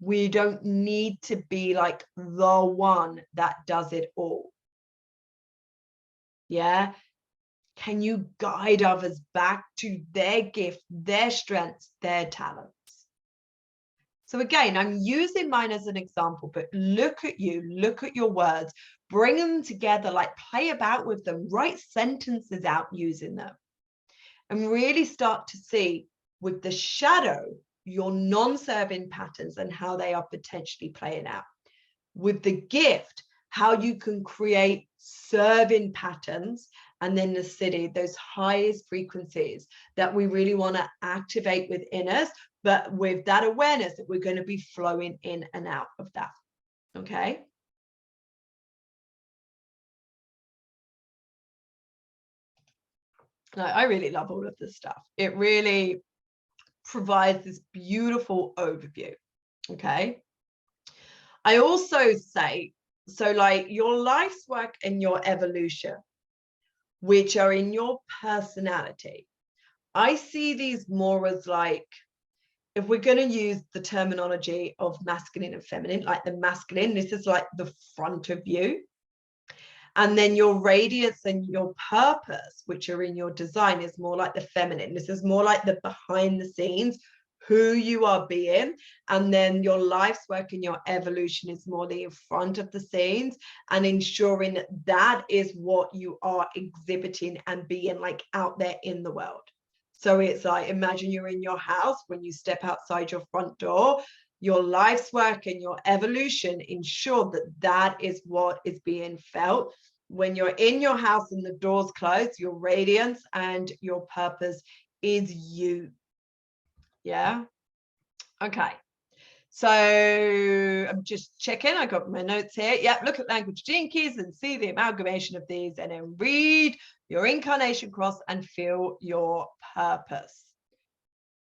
We don't need to be like the one that does it all. Yeah. Can you guide others back to their gift, their strengths, their talents? So again, I'm using mine as an example, but look at you, look at your words, bring them together, like play about with them, write sentences out using them, and really start to see with the shadow your non-serving patterns and how they are potentially playing out. With the gift, how you can create serving patterns, and then the city, those highest frequencies that we really want to activate within us, but with that awareness that we're going to be flowing in and out of that. Okay. I really love all of this stuff. It really provides this beautiful overview. Okay. I also say, so like your life's work and your evolution, which are in your personality, I see these more as like, if we're going to use the terminology of masculine and feminine, like the masculine, this is like the front of you. And then your radiance and your purpose, which are in your design, is more like the feminine. This is more like the behind the scenes, who you are being. And then your life's work and your evolution is more the in front of the scenes, and ensuring that that is what you are exhibiting and being like out there in the world. So it's like, imagine you're in your house. When you step outside your front door, your life's work and your evolution ensure that that is what is being felt When you're in your house and the door's closed, your radiance and your purpose is you. Yeah. Okay. So I'm just checking. I got my notes here. Yep. Look at language gene keys and see the amalgamation of these, and then read your incarnation cross and feel your purpose.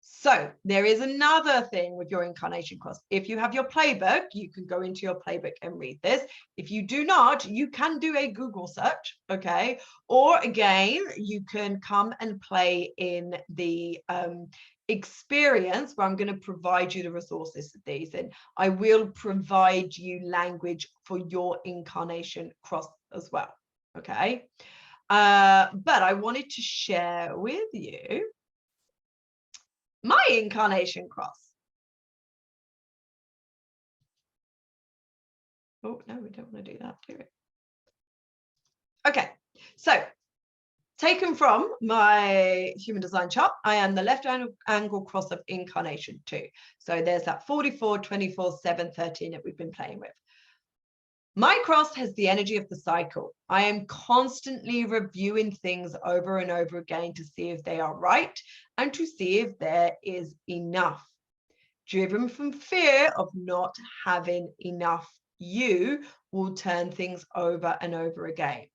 So there is another thing with your incarnation cross. If you have your playbook, you can go into your playbook and read this. If you do not, you can do a Google search, okay? Or again, you can come and play in the experience where I'm going to provide you the resources of these, and I will provide you language for your incarnation cross as well, okay? But I wanted to share with you my incarnation cross. Oh, no, we don't want to do that, do we? Okay, so taken from my human design chart, I am the left angle cross of incarnation 2. So there's that 44, 24, 7, 13 that we've been playing with. My cross has the energy of the cycle. I am constantly reviewing things over and over again to see if they are right and to see if there is enough. Driven from fear of not having enough, you will turn things over and over again.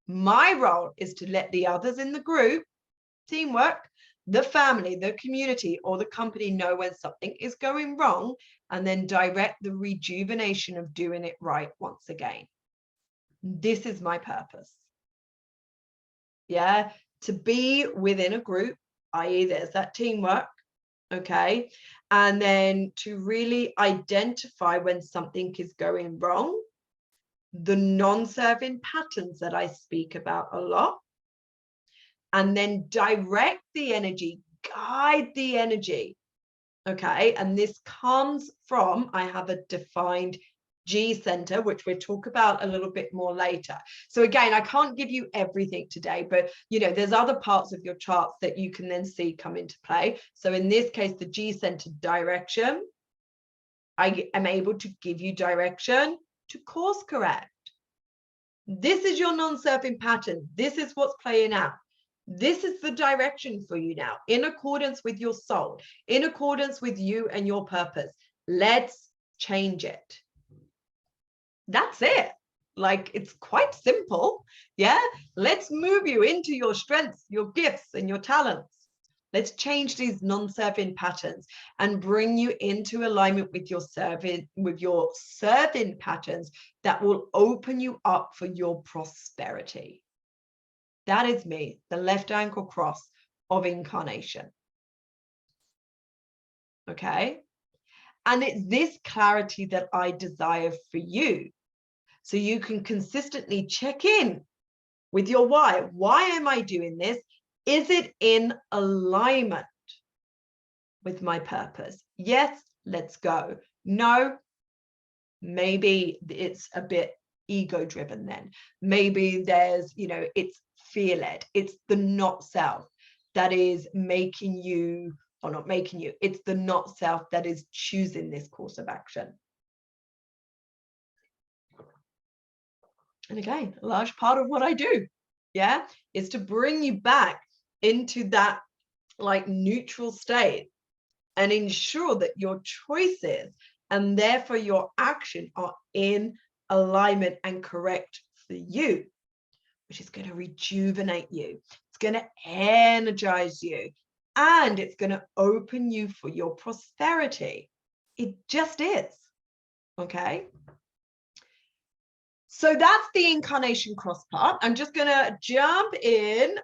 My role is to let the others in the group, teamwork, the family, the community, or the company know when something is going wrong, and then direct the rejuvenation of doing it right once again. This is my purpose. Yeah, to be within a group, i.e. there's that teamwork, okay, and then to really identify when something is going wrong, the non-serving patterns that I speak about a lot, and then direct the energy, guide the energy, okay? And this comes from, I have a defined G center, which we'll talk about a little bit more later. So again, I can't give you everything today, but you know, there's other parts of your charts that you can then see come into play. So in this case, the G center direction, I am able to give you direction to course correct. This is your non-serving pattern. This is what's playing out. This is the direction for you now, in accordance with your soul, in accordance with you and your purpose. Let's change it. That's it. Like, it's quite simple. Yeah. Let's move you into your strengths, your gifts, and your talents. Let's change these non-serving patterns and bring you into alignment with your serving patterns that will open you up for your prosperity. That is me, the left ankle cross of incarnation. Okay. And it's this clarity that I desire for you, so you can consistently check in with your why. Why am I doing this? Is it in alignment with my purpose? Yes, let's go. No, maybe it's a bit ego driven then. Maybe there's, you know, it's fear led. It's the not self that is making you, or not making you, it's the not self that is choosing this course of action. And again, a large part of what I do, yeah, is to bring you back into that like neutral state and ensure that your choices and therefore your action are in alignment and correct for you, which is going to rejuvenate you. It's going to energize you, and it's going to open you for your prosperity. It just is. Okay. So that's the incarnation cross part. I'm just going to jump in,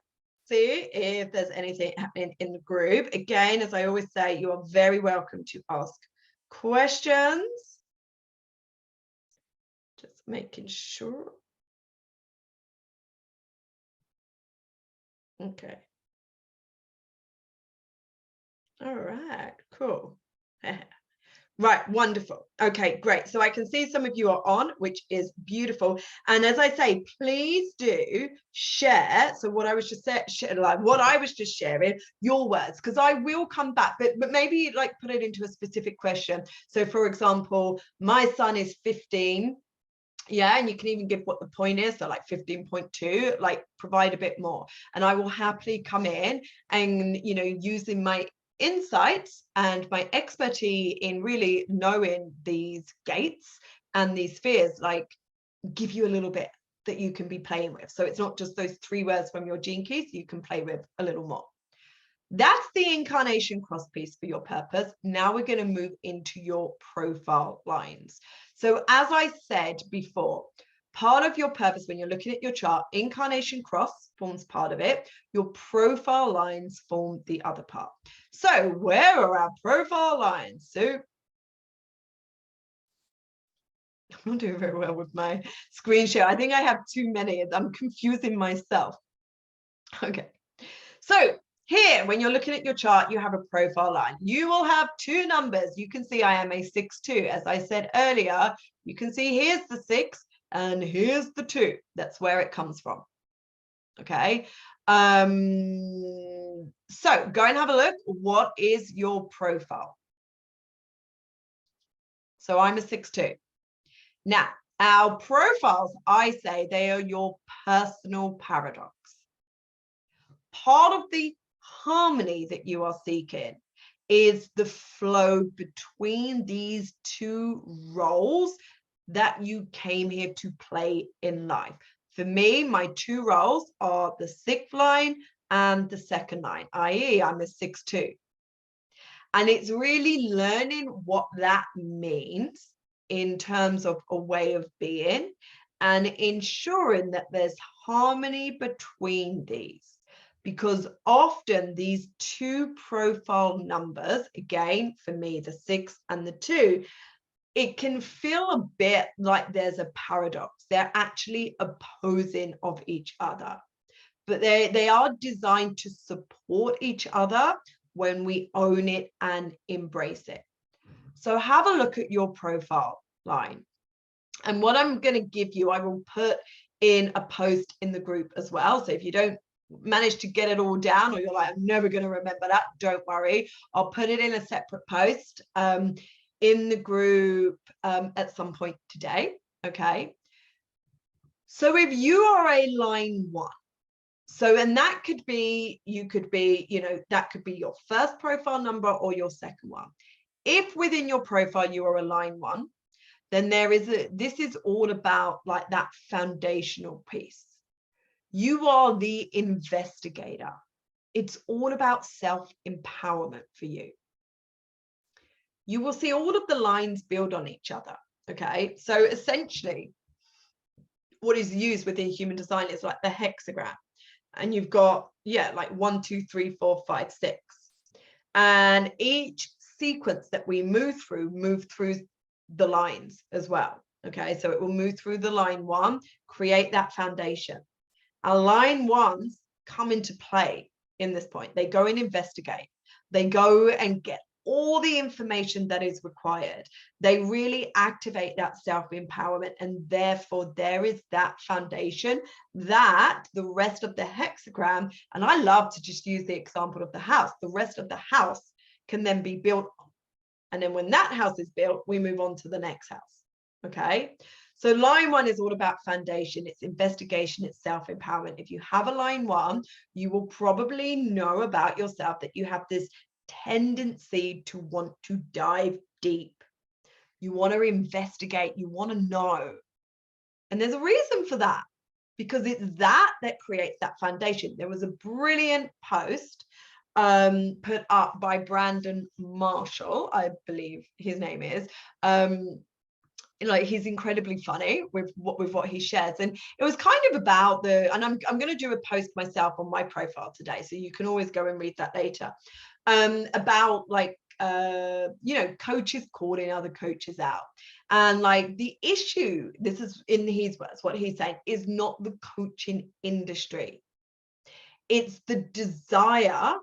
see if there's anything happening in the group. Again, as I always say, you are very welcome to ask questions. Just making sure. Okay. All right, cool. Right, wonderful. Okay, great. So I can see some of you are on, which is beautiful. And as I say, please do share. So what I was just sharing, your words, because I will come back, but maybe like put it into a specific question. So for example, my son is 15. Yeah, and you can even give what the point is, so like 15.2, like provide a bit more. And I will happily come in and, you know, using my insights and my expertise in really knowing these gates and these spheres, like give you a little bit that you can be playing with. So it's not just those 3 words from your gene keys, you can play with a little more. That's the incarnation cross piece for your purpose. Now we're going to move into your profile lines. So as I said before, part of your purpose when you're looking at your chart, incarnation cross forms part of it. Your profile lines form the other part. So where are our profile lines? So I'm not doing very well with my screen share. I think I have too many. I'm confusing myself. Okay. So here, when you're looking at your chart, you have a profile line. You will have 2 numbers. You can see I am a 6-2. As I said earlier, you can see here's the 6 and here's the 2. That's where it comes from. Okay. So go and have a look. What is your profile? So I'm a 6-2. Now, our profiles, I say they are your personal paradox. Part of the harmony that you are seeking is the flow between these 2 roles that you came here to play in life. For me, my 2 roles are the 6th line and the 2nd line, i.e. I'm a 6-2. And it's really learning what that means in terms of a way of being and ensuring that there's harmony between these. Because often these 2 profile numbers, again, for me, the 6 and the 2, it can feel a bit like there's a paradox. They're actually opposing of each other, but they are designed to support each other when we own it and embrace it. So have a look at your profile line. And what I'm going to give you, I will put in a post in the group as well. So if you don't manage to get it all down, or you're like, I'm never going to remember that, don't worry. I'll put it in a separate post in the group at some point today. Okay. So if you are a line 1, so, and that could be, you could be, you know, that could be your first profile number or your second one. If within your profile you are a line 1, then this is all about like that foundational piece. You are the investigator. It's all about self-empowerment for you. You will see all of the lines build on each other. Okay, so essentially what is used within human design is like the hexagram. And you've got, yeah, like 1, 2, 3, 4, 5, 6. And each sequence that we move through the lines as well. Okay, so it will move through the line 1, create that foundation. Our line 1s come into play in this point. They go and investigate. They go and get all the information that is required. They really activate that self-empowerment, and therefore there is that foundation that the rest of the hexagram, and I love to just use the example of the house, the rest of the house can then be built on. And then when that house is built, we move on to the next house. Okay, so line 1 is all about foundation, it's investigation, it's self-empowerment. If you have a line 1, you will probably know about yourself that you have this tendency to want to dive deep. You want to investigate, you want to know. And there's a reason for that, because it's that creates that foundation. There was a brilliant post put up by Brandon Marshall, I believe his name is. Like, he's incredibly funny with what he shares, and it was kind of about and I'm going to do a post myself on my profile today, so you can always go and read that later, about like you know, coaches calling other coaches out. And like the issue, this is in his words, what he's saying is not the coaching industry, it's the desire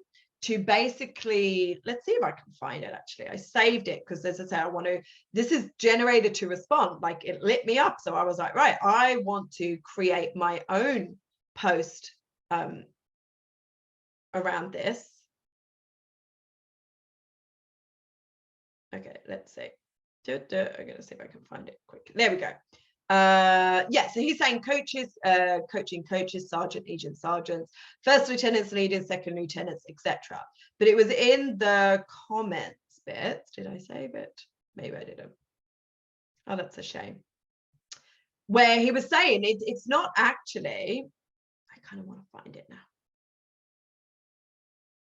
to basically, let's see if I can find it. Actually, I saved it because, as I say, I want to, this is generated to respond, like it lit me up. So I was like, right, I want to create my own post around this. Okay, let's see. I'm going to see if I can find it quick. There we go. Yeah, so he's saying coaches, coaching coaches, sergeant, agent, sergeants, first lieutenants, leaders, second lieutenants, etc. But it was in the comments bit. Did I save it? Maybe I didn't. Oh, that's a shame. Where he was saying it's not actually, I kind of want to find it now.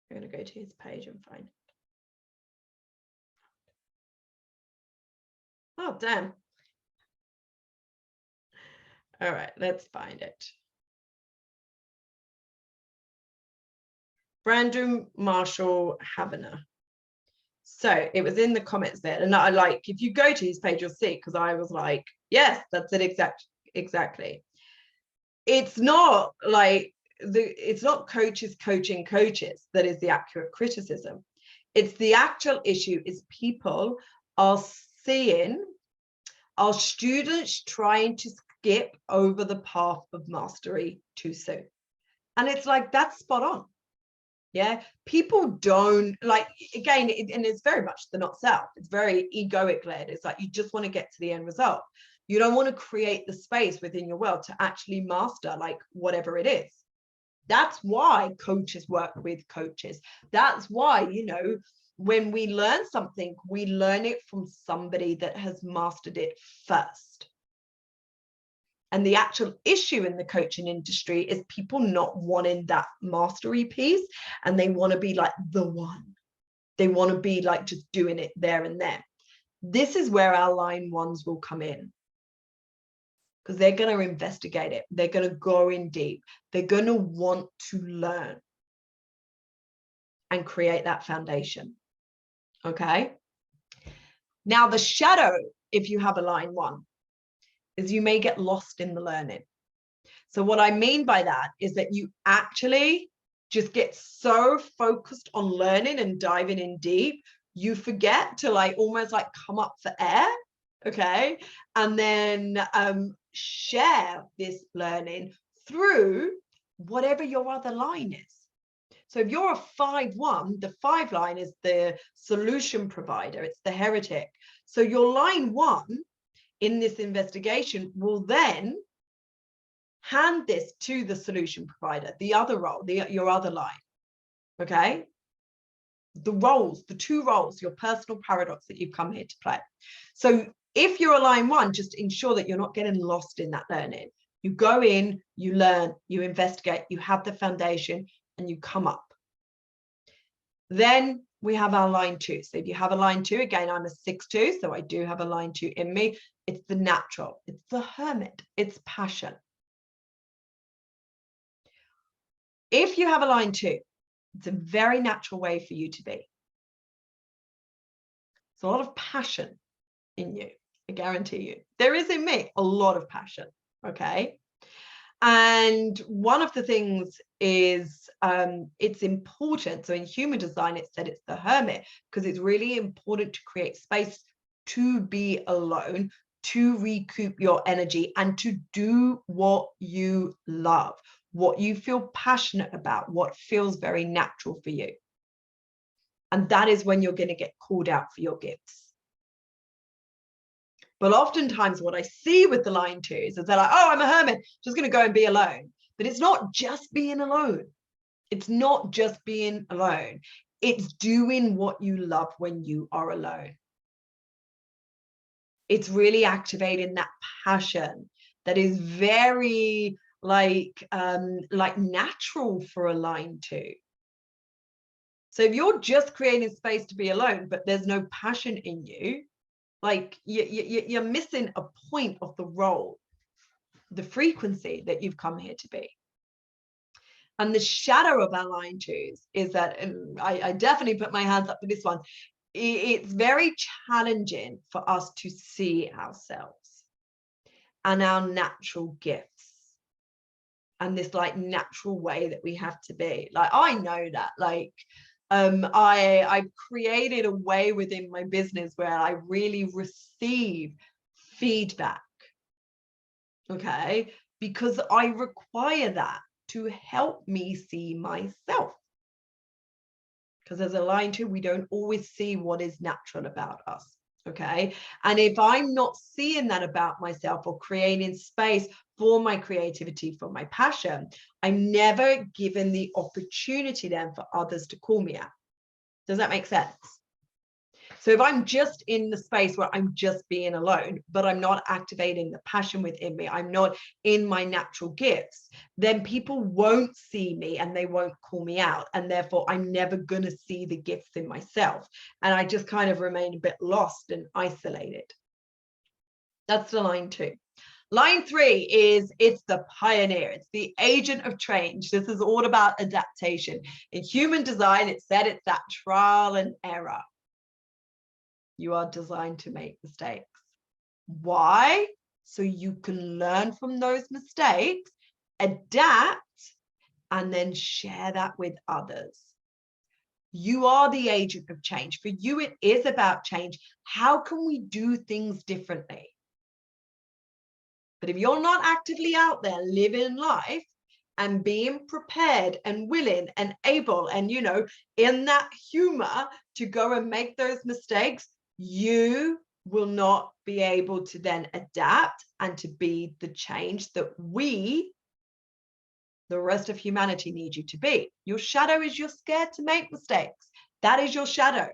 I'm going to go to his page and find it. Oh, damn. All right, let's find it. Brandon Marshall Havener. So it was in the comments there. And I like, if you go to his page, you'll see, because I was like, yes, that's it exactly. It's not like it's not coaches coaching coaches that is the accurate criticism. It's the actual issue is people are seeing our students trying to skip over the path of mastery too soon. And it's like, that's spot on. Yeah, people don't like, again, and it's very much the not self. It's very egoic led. It's like you just want to get to the end result. You don't want to create the space within your world to actually master like whatever it is. That's why coaches work with coaches. That's why, you know, when we learn something, we learn it from somebody that has mastered it first. And the actual issue in the coaching industry is people not wanting that mastery piece, and they want to be like the one. They want to be like just doing it there and then. This is where our line ones will come in, because they're going to investigate it. They're going to go in deep. They're going to want to learn and create that foundation. Okay. Now, the shadow, if you have a line one, is you may get lost in the learning. So what I mean by that is that you actually just get so focused on learning and diving in deep, you forget to like almost like come up for air, okay? And then share this learning through whatever your other line is. So if you're a 5-1, the 5 line is the solution provider, it's the heretic. So your line 1 in this investigation will then hand this to the solution provider, the other role, your other line, okay? The roles, the 2 roles, your personal paradox that you've come here to play. So if you're a line 1, just ensure that you're not getting lost in that learning. You go in, you learn, you investigate, you have the foundation, and you come up. Then we have our line 2. So if you have a line 2, again, I'm a 6-2, so I do have a line 2 in me. It's the natural, it's the hermit, it's passion. If you have a line 2, it's a very natural way for you to be. It's a lot of passion in you, I guarantee you. There is in me a lot of passion, okay? And one of the things is it's important. So in human design, it said it's the hermit, because it's really important to create space to be alone, to recoup your energy, and to do what you love, what you feel passionate about, what feels very natural for you. And that is when you're going to get called out for your gifts. But oftentimes what I see with the line 2s is they're like, oh, I'm a hermit, just going to go and be alone. But it's not just being alone. It's not just being alone. It's doing what you love when you are alone. It's really activating that passion that is very like natural for a line 2. So if you're just creating space to be alone, but there's no passion in you, like you're missing a point of the role, the frequency that you've come here to be. And the shadow of our line 2s is that, and I definitely put my hands up for this one, it's very challenging for us to see ourselves and our natural gifts and this like natural way that we have to be. Like, I know that, like, I've created a way within my business where I really receive feedback, okay? Because I require that to help me see myself. Because as a line 2, we don't always see what is natural about us. Okay. And if I'm not seeing that about myself or creating space for my creativity, for my passion, I'm never given the opportunity then for others to call me out. Does that make sense? So if I'm just in the space where I'm just being alone, but I'm not activating the passion within me, I'm not in my natural gifts, then people won't see me and they won't call me out. And therefore, I'm never going to see the gifts in myself. And I just kind of remain a bit lost and isolated. That's the line 2. Line 3 is it's the pioneer. It's the agent of change. This is all about adaptation. In human design, it said it's that trial and error. You are designed to make mistakes. Why? So you can learn from those mistakes, adapt, and then share that with others. You are the agent of change. For you, it is about change. How can we do things differently? But if you're not actively out there living life and being prepared and willing and able and, you know, in that humor to go and make those mistakes, you will not be able to then adapt and to be the change that we, the rest of humanity, need you to be. Your shadow is you're scared to make mistakes. That is your shadow.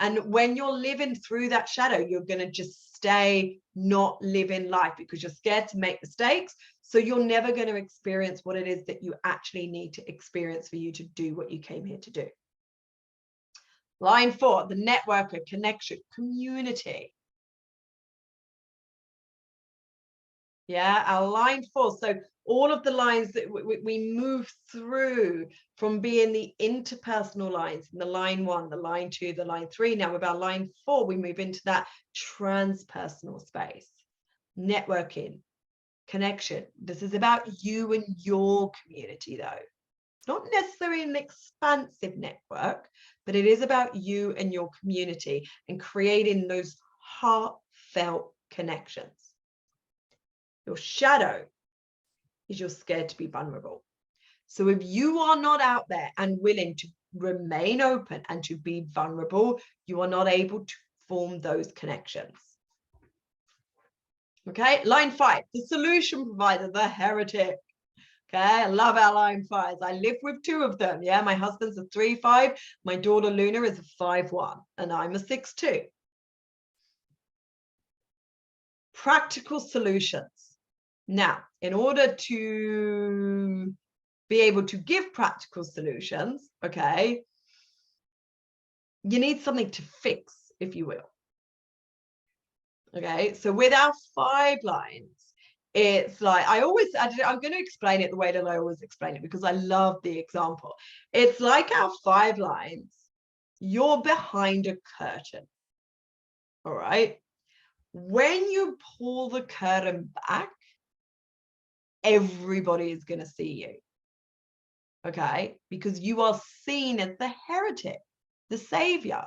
And when you're living through that shadow, you're going to just stay not living life because you're scared to make mistakes. So you're never going to experience what it is that you actually need to experience for you to do what you came here to do. Line 4, the networker, connection, community. Yeah, our line 4. So all of the lines that we move through from being the interpersonal lines, the line 1, the line 2, the line 3. Now with our line 4, we move into that transpersonal space, networking, connection. This is about you and your community though. It's not necessarily an expansive network, but it is about you and your community and creating those heartfelt connections. Your shadow is you're scared to be vulnerable. So if you are not out there and willing to remain open and to be vulnerable, you are not able to form those connections. Okay, line 5, the solution provider, the heretic. Okay, I love our line 5s. I live with 2 of them. Yeah, my husband's a 3-5, my daughter Luna is a 5-1, and I'm a 6-2. Practical solutions. Now, in order to be able to give practical solutions, okay, you need something to fix, if you will. Okay, so with our 5 lines, it's like, I'm going to explain it the way that I always explain it because I love the example. It's like our 5 lines, you're behind a curtain, all right? When you pull the curtain back, everybody is going to see you, okay? Because you are seen as the heretic, the savior.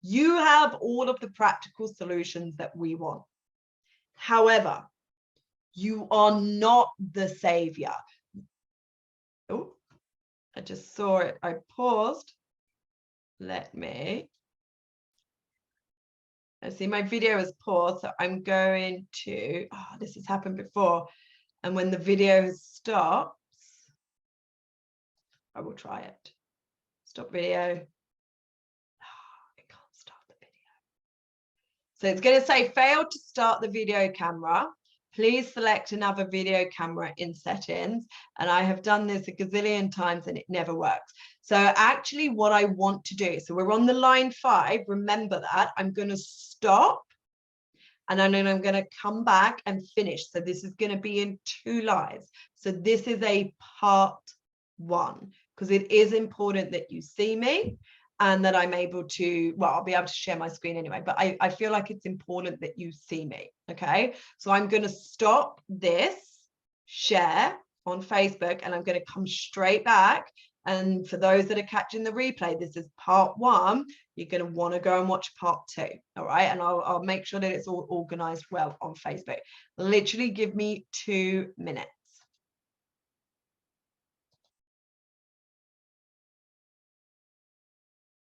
You have all of the practical solutions that we want. However, you are not the savior. Oh, I just saw it. I paused. Let me. I see my video is paused, so I'm going to, this has happened before. And when the video stops, I will try it. Stop video. It can't start the video. So it's going to say failed to start the video camera. Please select another video camera in settings. And I have done this a gazillion times and it never works. So actually what I want to do, so we're on the line 5, remember that. I'm going to stop and then I'm going to come back and finish. So this is going to be in 2 lives. So this is a part 1 because it is important that you see me and that I'm able to, well, I'll be able to share my screen anyway, but I feel like it's important that you see me, okay? So I'm going to stop this share on Facebook and I'm going to come straight back. And for those that are catching the replay, this is part 1. You're going to want to go and watch part 2, all right? And I'll make sure that it's all organized well on Facebook. Literally give me 2 minutes.